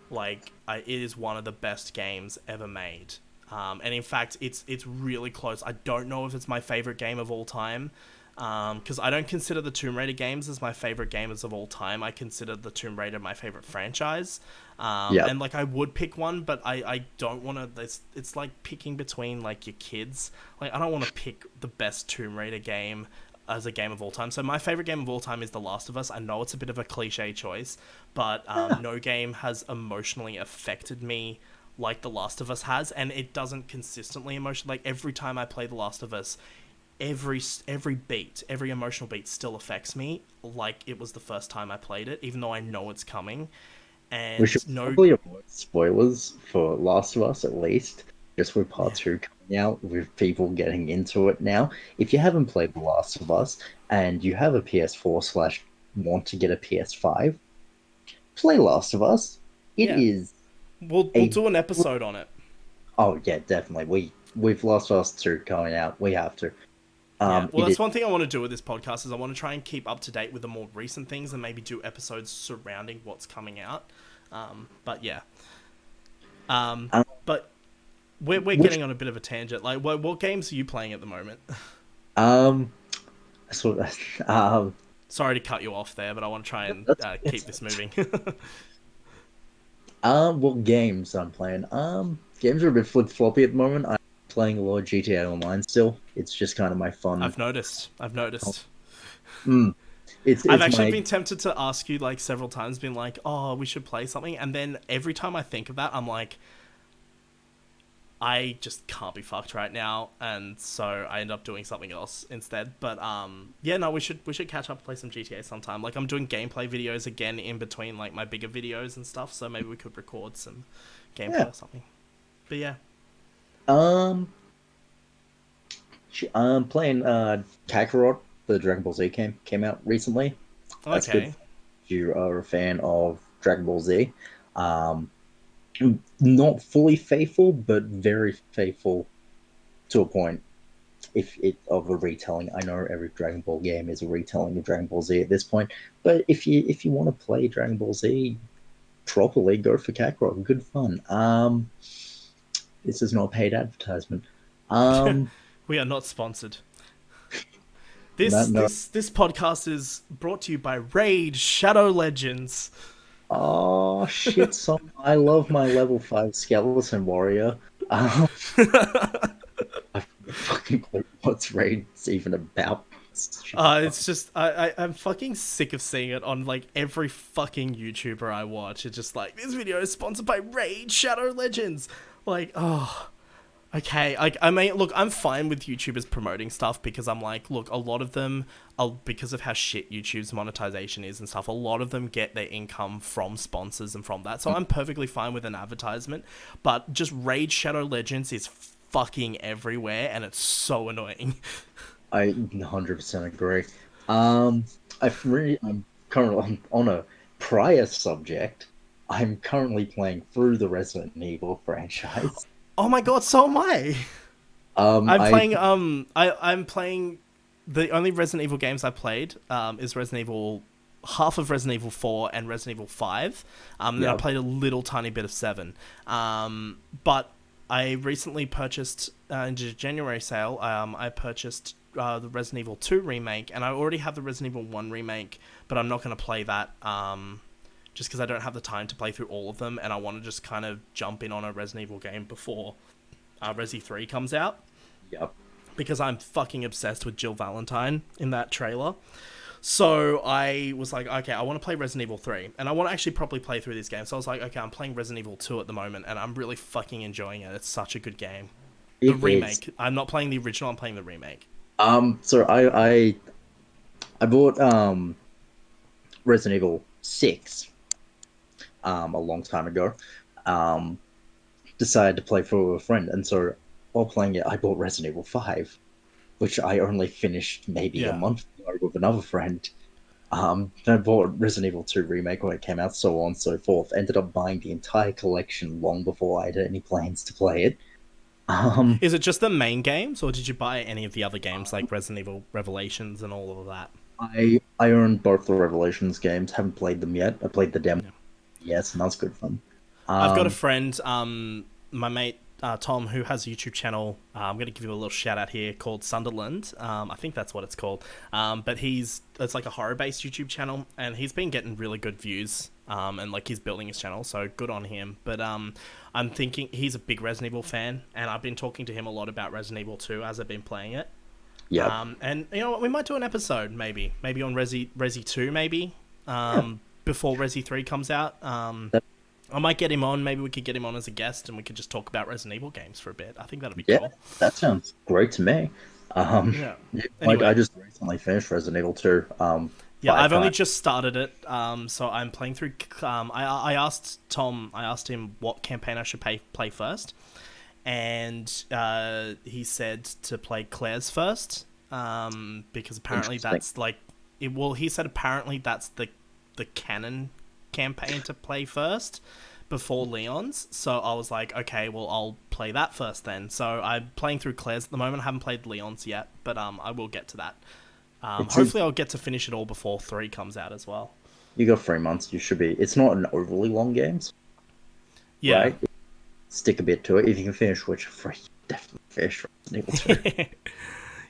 Speaker 1: like, it is one of the best games ever made. And in fact, it's really close. I don't know if it's my favorite game of all time. Because I don't consider the Tomb Raider games as my favorite games of all time. I consider the Tomb Raider my favorite franchise. And like I would pick one, but I don't want to. It's like picking between like your kids. Like I don't want to pick the best Tomb Raider game as a game of all time. So my favorite game of all time is The Last of Us. I know it's a bit of a cliche choice, but no game has emotionally affected me like The Last of Us has, and it doesn't consistently emotion. Like every time I play The Last of Us, every emotional beat still affects me like it was the first time I played it, even though I know it's coming. And
Speaker 2: we should probably avoid spoilers for Last of Us, at least, just with part two coming out, with people getting into it now. If you haven't played The Last of Us and you have a PS4 slash want to get a PS5, play Last of Us. It is.
Speaker 1: We'll do an episode on it.
Speaker 2: Oh yeah, definitely. With Last of Us 2 coming out, we have to.
Speaker 1: Well, that's one thing I want to do with this podcast is I want to try and keep up to date with the more recent things and maybe do episodes surrounding what's coming out. But yeah. But we're getting on a bit of a tangent. Like, what games are you playing at the moment? Sorry to cut you off there, but I want to try and keep this moving.
Speaker 2: What games I'm playing? Games are a bit flip-floppy at the moment. I'm playing a lot of GTA Online still. It's just kind of my fun.
Speaker 1: I've noticed.
Speaker 2: It's
Speaker 1: I've actually been tempted to ask you like several times, been like, oh, we should play something. And then every time I think of that, I'm like, I just can't be fucked right now. And so I end up doing something else instead. But yeah, no, we should catch up and play some GTA sometime. Like I'm doing gameplay videos again in between like my bigger videos and stuff. So maybe we could record some gameplay or something. But yeah.
Speaker 2: I'm playing Kakarot. The Dragon Ball Z came out recently. That's
Speaker 1: okay.
Speaker 2: Good. If you are a fan of Dragon Ball Z, not fully faithful, but very faithful to a point. Of a retelling, I know every Dragon Ball game is a retelling of Dragon Ball Z at this point, but if you want to play Dragon Ball Z properly, go for Kakarot. Good fun. This is not a paid advertisement.
Speaker 1: We are not sponsored. This podcast is brought to you by Raid Shadow Legends.
Speaker 2: Oh shit! I love my level 5 skeleton warrior. I fucking clue what's Raid's even about.
Speaker 1: It's just I'm fucking sick of seeing it on like every fucking YouTuber I watch. It's just like this video is sponsored by Raid Shadow Legends. Like, oh. Okay, I mean, look, I'm fine with YouTubers promoting stuff because I'm like, look, a lot of them, because of how shit YouTube's monetization is and stuff, a lot of them get their income from sponsors and from that. So I'm perfectly fine with an advertisement, but just Raid Shadow Legends is fucking everywhere and it's so annoying.
Speaker 2: I 100% agree. I'm currently on a prior subject. I'm currently playing through the Resident Evil franchise.
Speaker 1: Oh my god, so am I. I'm playing the only Resident Evil games I played is Resident Evil, half of Resident Evil 4 and Resident Evil 5. Then I played a little tiny bit of 7. But I recently purchased in the January sale, I purchased the Resident Evil 2 remake, and I already have the Resident Evil 1 remake, but I'm not going to play that just because I don't have the time to play through all of them, and I want to just kind of jump in on a Resident Evil game before Resi 3 comes out.
Speaker 2: Yep.
Speaker 1: Because I'm fucking obsessed with Jill Valentine in that trailer. So I was like, okay, I want to play Resident Evil 3. And I want to actually properly play through this game. So I was like, okay, I'm playing Resident Evil 2 at the moment. And I'm really fucking enjoying it. It's such a good game. The remake. I'm not playing the original, I'm playing the remake.
Speaker 2: So I bought Resident Evil 6 a long time ago. Decided to play for a friend. And so while playing it, I bought Resident Evil 5, which I only finished maybe a month ago with another friend. Then I bought Resident Evil 2 Remake when it came out, so on and so forth. Ended up buying the entire collection long before I had any plans to play it.
Speaker 1: Is it just the main games, or did you buy any of the other games, like Resident Evil Revelations and all of that?
Speaker 2: I own both the Revelations games, haven't played them yet. I played the demo. Yes, and that's good fun.
Speaker 1: I've got a friend, my mate, Tom, who has a YouTube channel. I'm going to give you a little shout out here, called Sunderland. I think that's what it's called. But it's like a horror based YouTube channel, and he's been getting really good views. And like he's building his channel, so good on him. But I'm thinking he's a big Resident Evil fan, and I've been talking to him a lot about Resident Evil 2 as I've been playing it.
Speaker 2: Yeah.
Speaker 1: And you know what, we might do an episode maybe on Resi 2 maybe. Before Resi 3 comes out. I might get him on. Maybe we could get him on as a guest, and we could just talk about Resident Evil games for a bit. I think that'd be cool.
Speaker 2: That sounds great to me.
Speaker 1: Anyway.
Speaker 2: I just recently finished Resident Evil 2.
Speaker 1: I've only just started it, so I'm playing through. I asked Tom. I asked him what campaign I should play first, and he said to play Claire's first, because apparently that's like. He said apparently that's the canon campaign to play first before Leon's, so I was like, okay, well, I'll play that first then. So I'm playing through Claire's at the moment. I haven't played Leon's yet, but I will get to that. Hopefully I'll get to finish it all before 3 comes out as well.
Speaker 2: You got 3 months, you should be. It's not an overly long game.
Speaker 1: Yeah.
Speaker 2: Right? Stick a bit to it. If you can finish Witcher 3, definitely finish Resident Evil 2.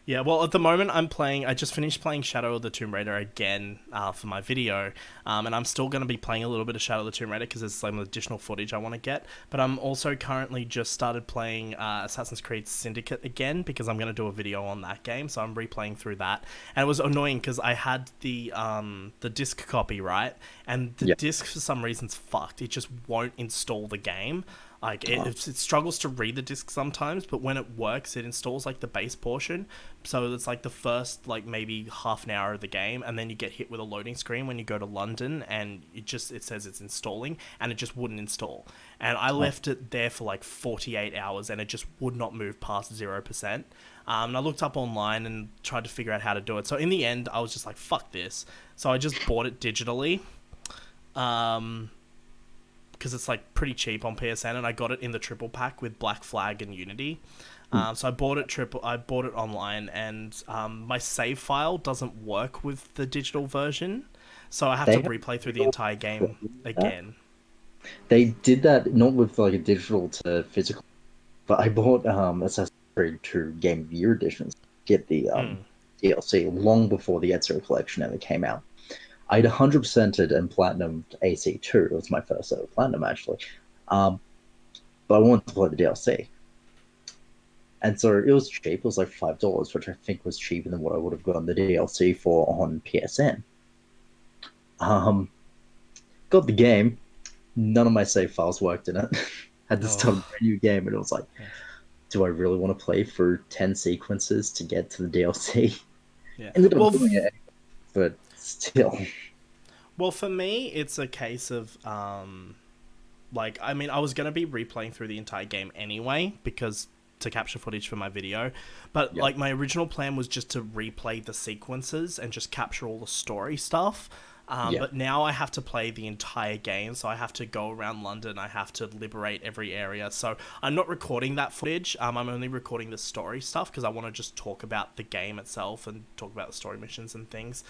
Speaker 1: Yeah, well, at the moment I just finished playing Shadow of the Tomb Raider again for my video, and I'm still going to be playing a little bit of Shadow of the Tomb Raider because there's some additional footage I want to get, but I'm also currently just started playing Assassin's Creed Syndicate again because I'm going to do a video on that game, so I'm replaying through that, and it was annoying because I had the disc copy, right, and the disc for some reason's fucked. It just won't install the game. Like, it struggles to read the disc sometimes, but when it works, it installs, like, the base portion. So it's, like, the first, like, maybe half an hour of the game, and then you get hit with a loading screen when you go to London, and it says it's installing, and it just wouldn't install. And I left it there for, like, 48 hours, and it just would not move past 0%. And I looked up online and tried to figure out how to do it. So in the end, I was just like, fuck this. So I just bought it digitally. Because it's like pretty cheap on PSN, and I got it in the triple pack with Black Flag and Unity. So I bought it online, and my save file doesn't work with the digital version, so I have to replay through the entire game again.
Speaker 2: They did that not with like a digital to physical, but I bought Assassin's Creed 2 Game of Year editions to get the DLC long before the Ezio collection ever came out. I'd 100%ed and platinumed AC2. It was my first ever platinum, actually. But I wanted to play the DLC. And so it was cheap. It was like $5, which I think was cheaper than what I would have gotten the DLC for on PSN. Got the game. None of my save files worked in it. Had to start a brand new game, and it was like, do I really want to play for 10 sequences to get to the DLC?
Speaker 1: Yeah.
Speaker 2: Ended up doing it, but still.
Speaker 1: Well, for me, it's a case of, like, I mean, I was going to be replaying through the entire game anyway, because to capture footage for my video, but, like, my original plan was just to replay the sequences and just capture all the story stuff. But now I have to play the entire game, so I have to go around London, I have to liberate every area, so I'm not recording that footage, I'm only recording the story stuff, because I want to just talk about the game itself, and talk about the story missions and things.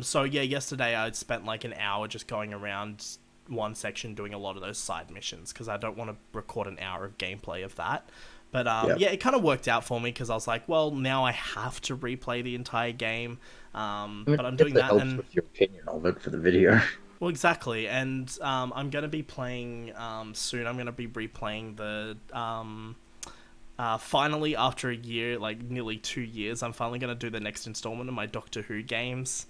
Speaker 1: So yeah, yesterday I spent like an hour just going around one section doing a lot of those side missions, because I don't want to record an hour of gameplay of that. But
Speaker 2: Yeah.
Speaker 1: yeah, it kind of worked out for me because I was like, well, now I have to replay the entire game.
Speaker 2: I mean,
Speaker 1: But I'm
Speaker 2: I guess
Speaker 1: doing
Speaker 2: that
Speaker 1: that,
Speaker 2: helps
Speaker 1: and
Speaker 2: with your opinion of it for the video.
Speaker 1: well, exactly. And I'm gonna be playing soon. I'm gonna be replaying the finally, after a year, like nearly 2 years, I'm finally gonna do the next installment of my Doctor Who games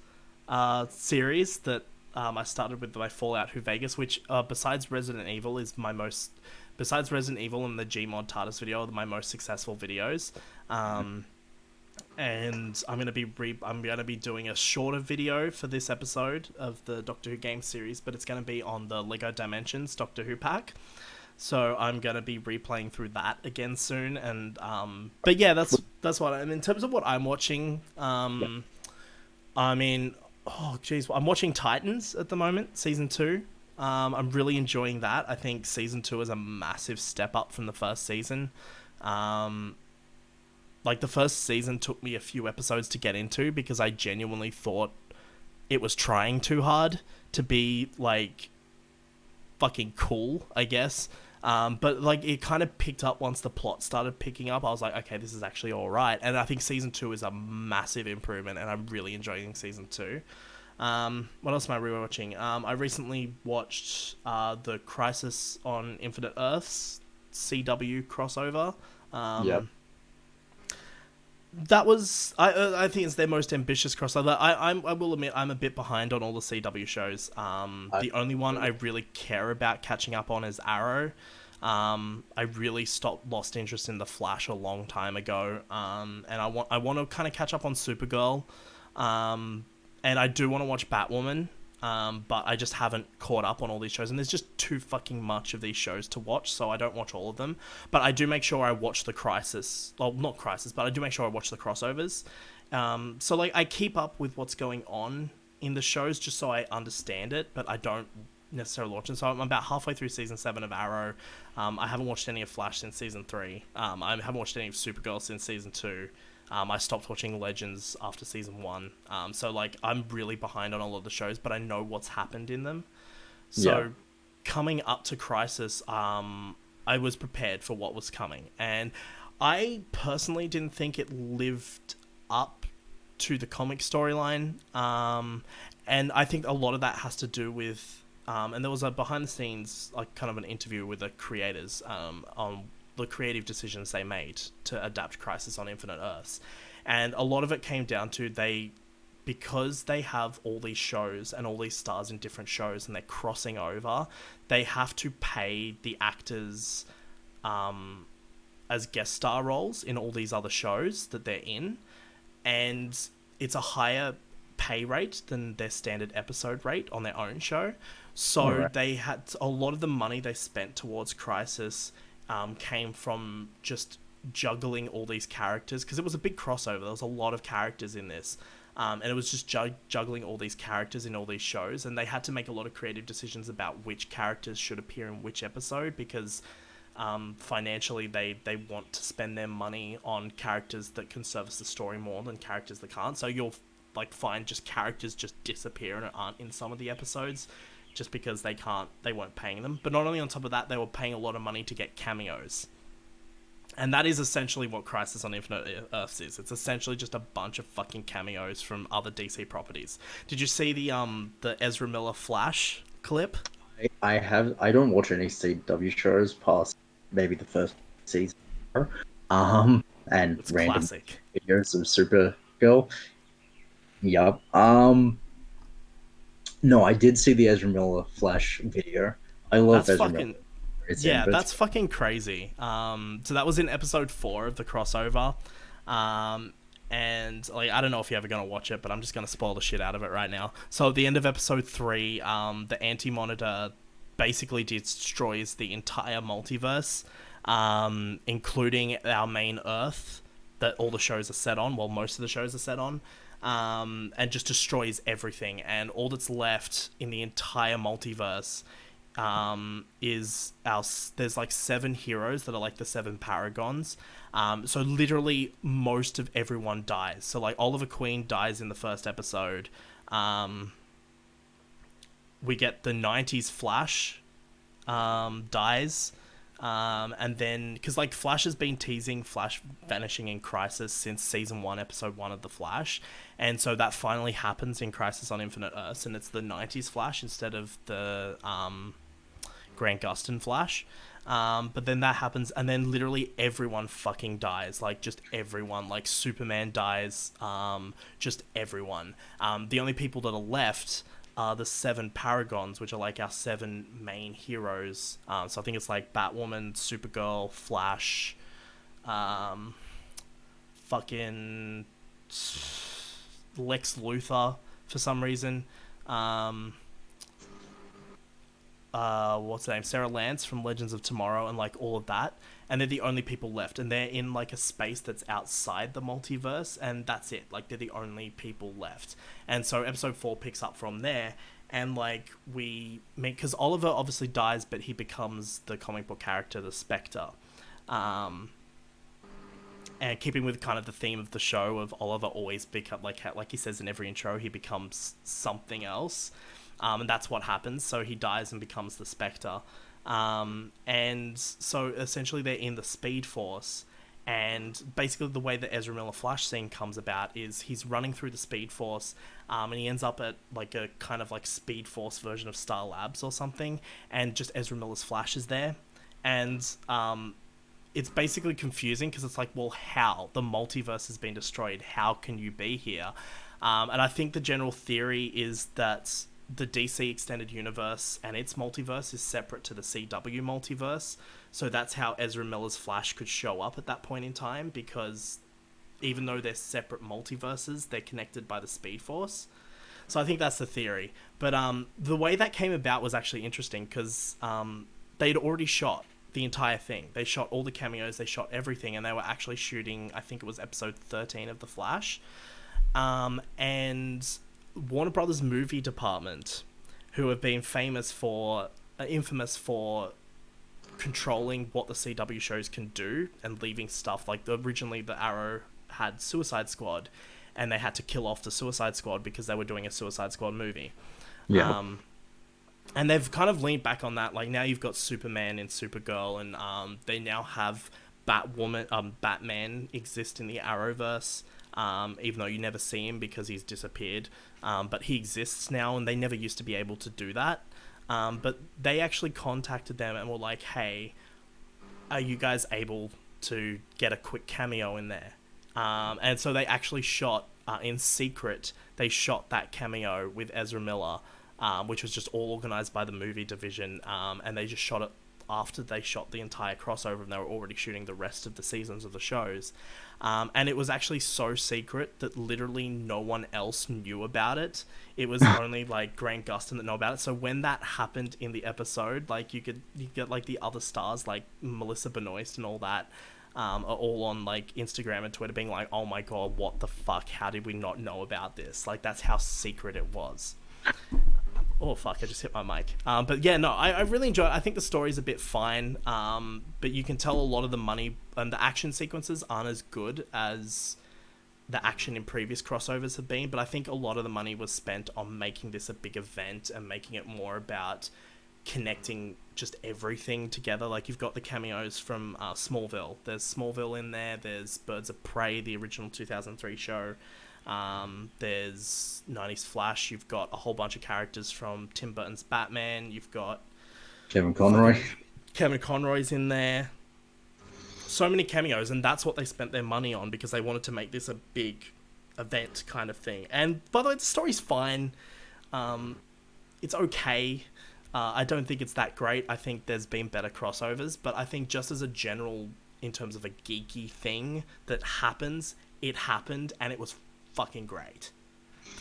Speaker 1: series that I started with my Fallout Who Vegas, which besides Resident Evil is my most, besides Resident Evil and the Gmod TARDIS video, are my most successful videos. And I'm gonna be doing a shorter video for this episode of the Doctor Who game series, but it's gonna be on the Lego Dimensions Doctor Who pack. So I'm gonna be replaying through that again soon, and but yeah, that's what. And in terms of what I'm watching,
Speaker 2: Yeah.
Speaker 1: I mean, oh geez, I'm watching Titans at the moment, season 2. I'm really enjoying that. I think season 2 is a massive step up from the first season. Like the first season took me a few episodes to get into because I genuinely thought it was trying too hard to be like fucking cool, I guess. But like it kind of picked up once the plot started picking up. I was like, okay, this is actually all right. And I think season 2 is a massive improvement, and I'm really enjoying season 2. What else am I rewatching? I recently watched the Crisis on Infinite Earths CW crossover.
Speaker 2: Yep.
Speaker 1: That was I think it's their most ambitious crossover. I will admit I'm a bit behind on all the CW shows. The only one I really care about catching up on is Arrow. I really lost interest in the Flash a long time ago. And I want to kind of catch up on Supergirl. And I do want to watch Batwoman. But I just haven't caught up on all these shows, and there's just too fucking much of these shows to watch, so I don't watch all of them. But I do make sure I watch the Crisis, well, not Crisis, but I do make sure I watch the crossovers. So like I keep up with what's going on in the shows just so I understand it, but I don't necessarily watch it. So I'm about halfway through season 7 of Arrow. I haven't watched any of Flash since season 3. I haven't watched any of Supergirl since season 2. I stopped watching Legends after season 1. So, like, I'm really behind on all of the shows, but I know what's happened in them. So, coming up to Crisis, I was prepared for what was coming. And I personally didn't think it lived up to the comic storyline. And I think a lot of that has to do with... and there was a behind-the-scenes, like, kind of an interview with the creators on the creative decisions they made to adapt Crisis on Infinite Earths. And a lot of it came down to because they have all these shows and all these stars in different shows and they're crossing over, they have to pay the actors as guest star roles in all these other shows that they're in. And it's a higher pay rate than their standard episode rate on their own show. So they had a lot of the money they spent towards Crisis came from just juggling all these characters, because it was a big crossover. There was a lot of characters in this, and it was just juggling all these characters in all these shows, and they had to make a lot of creative decisions about which characters should appear in which episode, because financially they want to spend their money on characters that can service the story more than characters that can't. So you'll like find just characters just disappear and aren't in some of the episodes just because they weren't paying them. But not only on top of that, they were paying a lot of money to get cameos. And that is essentially what Crisis on Infinite Earths is. It's essentially just a bunch of fucking cameos from other DC properties. Did you see the Ezra Miller Flash clip?
Speaker 2: I don't watch any CW shows past maybe the first season. And
Speaker 1: It's
Speaker 2: random
Speaker 1: classic
Speaker 2: videos of Supergirl. Yup. No, I did see the Ezra Miller Flash video. I love Ezra Miller.
Speaker 1: That's fucking crazy. So that was in episode 4 of the crossover. And like I don't know if you're ever gonna watch it, but I'm just gonna spoil the shit out of it right now. So at the end of episode 3, the Anti-Monitor basically destroys the entire multiverse, including our main Earth that all the shows are set on. Well, most of the shows are set on. And just destroys everything, and all that's left in the entire multiverse there's like 7 heroes that are like the 7 paragons. So literally most of everyone dies. So like Oliver Queen dies in the first episode. We get the 90s Flash dies. And then, because like Flash has been teasing Flash vanishing in Crisis since season 1, episode 1 of The Flash, and so that finally happens in Crisis on Infinite Earths, and it's the '90s Flash instead of the Grant Gustin Flash. But then that happens, and then literally everyone fucking dies. Like, just everyone. Like, Superman dies. Just everyone. The only people that are left are the 7 Paragons, which are like our 7 main heroes. So I think it's like Batwoman, Supergirl, Flash, fucking Lex Luthor for some reason. What's her name? Sarah Lance from Legends of Tomorrow, and like all of that. And they're the only people left, and they're in like a space that's outside the multiverse, and that's it. Like, they're the only people left. And so episode 4 picks up from there, and like because Oliver obviously dies, but he becomes the comic book character, the Spectre. And keeping with kind of the theme of the show of Oliver always become like he says in every intro, he becomes something else. And that's what happens. So he dies and becomes the Spectre. And so essentially they're in the Speed Force. And basically the way the Ezra Miller Flash scene comes about is he's running through the Speed Force, and he ends up at like a kind of like Speed Force version of Star Labs or something. And just Ezra Miller's Flash is there. And it's basically confusing because it's like, well, how? The multiverse has been destroyed. How can you be here? And I think the general theory is that the DC Extended Universe and its multiverse is separate to the CW multiverse. So that's how Ezra Miller's Flash could show up at that point in time, because even though they're separate multiverses, they're connected by the Speed Force. So I think that's the theory. But the way that came about was actually interesting because they'd already shot the entire thing. They shot all the cameos, they shot everything, and they were actually shooting, I think it was episode 13 of The Flash. And Warner Brothers movie department, who have been infamous for controlling what the CW shows can do and leaving stuff like originally the Arrow had Suicide Squad, and they had to kill off the Suicide Squad because they were doing a Suicide Squad movie.
Speaker 2: Yeah.
Speaker 1: And they've kind of leaned back on that. Like, now you've got Superman and Supergirl, and they now have Batman exist in the Arrowverse. Even though you never see him because he's disappeared. But he exists now, and they never used to be able to do that. But they actually contacted them and were like, hey, are you guys able to get a quick cameo in there? And so they actually shot, in secret, they shot that cameo with Ezra Miller, which was just all organized by the movie division. And they just shot it after they shot the entire crossover, and they were already shooting the rest of the seasons of the shows. And it was actually so secret that literally no one else knew about it. It was only like Grant Gustin that knew about it. So when that happened in the episode, like you get like the other stars like Melissa Benoist and all that are all on like Instagram and Twitter being like, oh my god, what the fuck, how did we not know about this? Like, that's how secret it was. Oh fuck, I just hit my mic. But yeah, no, I really enjoy it. I think the story's a bit fine, but you can tell a lot of the money and the action sequences aren't as good as the action in previous crossovers have been, but I think a lot of the money was spent on making this a big event and making it more about connecting just everything together. Like, you've got the cameos from Smallville. There's Smallville in there. There's Birds of Prey, the original 2003 show. There's 90s Flash. You've got a whole bunch of characters from Tim Burton's Batman. You've got
Speaker 2: Kevin Conroy.
Speaker 1: Kevin Conroy's in there. So many cameos, and that's what they spent their money on because they wanted to make this a big event kind of thing. And by the way, the story's fine. It's okay. I don't think it's that great. I think there's been better crossovers, but I think just as a general, in terms of a geeky thing that happens, it happened, and it was fucking great.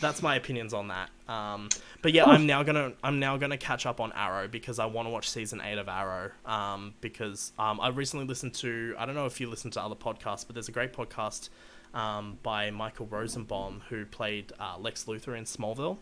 Speaker 1: That's my opinions on that. But yeah, I'm now gonna catch up on Arrow because I want to watch season 8 of Arrow. Because I recently listened to, I don't know if you listen to other podcasts, but there's a great podcast by Michael Rosenbaum, who played Lex Luthor in Smallville.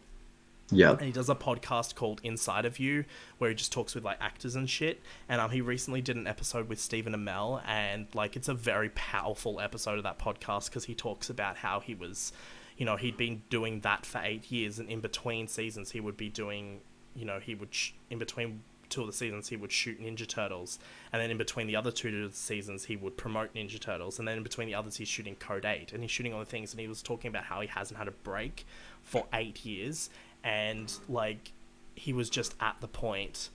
Speaker 2: Yeah.
Speaker 1: And he does a podcast called Inside of You, where he just talks with like actors and shit. And he recently did an episode with Stephen Amell, and like it's a very powerful episode of that podcast because he talks about how he was, you know, he'd been doing that for 8 years, and in between seasons he would be doing, you know, in between two of the seasons he would shoot Ninja Turtles, and then in between the other two seasons he would promote Ninja Turtles, and then in between the others he's shooting Code 8, and he's shooting other things, and he was talking about how he hasn't had a break for 8 years, and like he was just at the point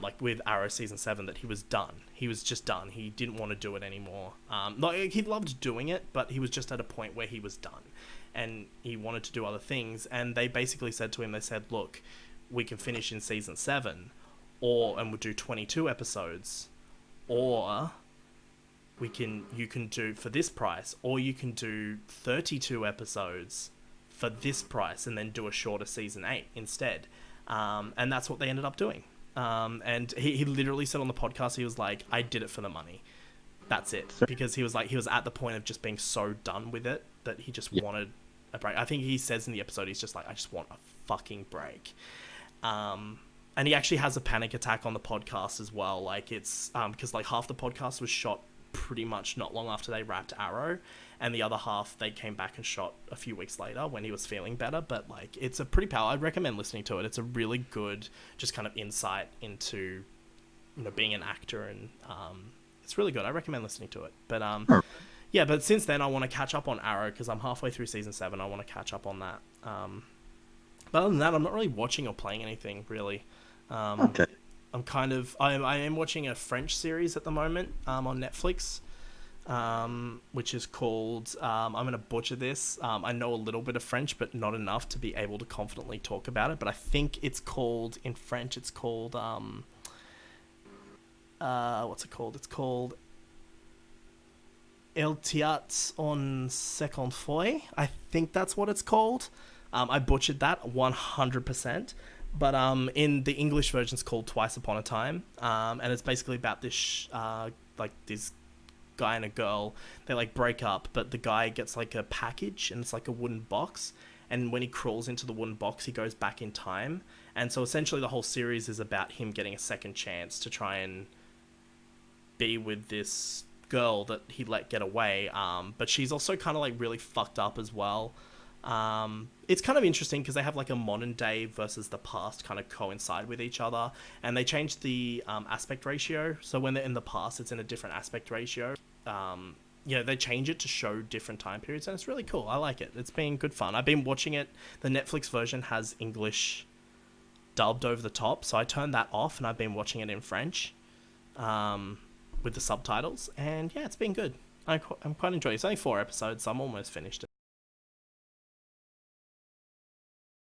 Speaker 1: like with Arrow season 7 that he was done. He was just done. He didn't want to do it anymore. Like he loved doing it, but he was just at a point where he was done, and he wanted to do other things. And they basically said to him, they said, look, we can finish in season 7, and we'll do 22 episodes, or you can do for this price, or you can do 32 episodes for this price and then do a shorter season 8 instead. And that's what they ended up doing. And he literally said on the podcast, he was like, I did it for the money. That's it. Because he was at the point of just being so done with it that he just wanted a break. I think he says in the episode, he's just like, I just want a fucking break. And he actually has a panic attack on the podcast as well. Like it's, because like half the podcast was shot pretty much not long after they wrapped Arrow, and the other half they came back and shot a few weeks later when he was feeling better. But like it's a pretty powerful, I'd recommend listening to it. It's a really good just kind of insight into, you know, being an actor, and it's really good. I recommend listening to it. But yeah, but since then I want to catch up on Arrow because I'm halfway through season 7. I want to catch up on that. But other than that, I'm not really watching or playing anything really.
Speaker 2: Okay.
Speaker 1: I am watching a French series at the moment on Netflix, which is called, I'm going to butcher this. I know a little bit of French, but not enough to be able to confidently talk about it. But I think it's called, in French, it's called, what's it called? It's called El Théâtre en Second Fois. I think that's what it's called. I butchered that 100%. But in the English version, it's called Twice Upon a Time, and it's basically about this like this guy and a girl. They like break up, but the guy gets like a package, and it's like a wooden box. And when he crawls into the wooden box, he goes back in time. And so essentially, the whole series is about him getting a second chance to try and be with this girl that he let get away. But she's also kind of like really fucked up as well. It's kind of interesting because they have like a modern day versus the past kind of coincide with each other, and they changed the aspect ratio, so when they're in the past it's in a different aspect ratio. They change it to show different time periods, and it's really cool. I like it. It's been good fun. I've been watching it. The Netflix version has English dubbed over the top, so I turned that off and I've been watching it in French with the subtitles, and yeah, it's been good. I'm quite enjoying it. It's only 4 episodes, so I'm almost finished it.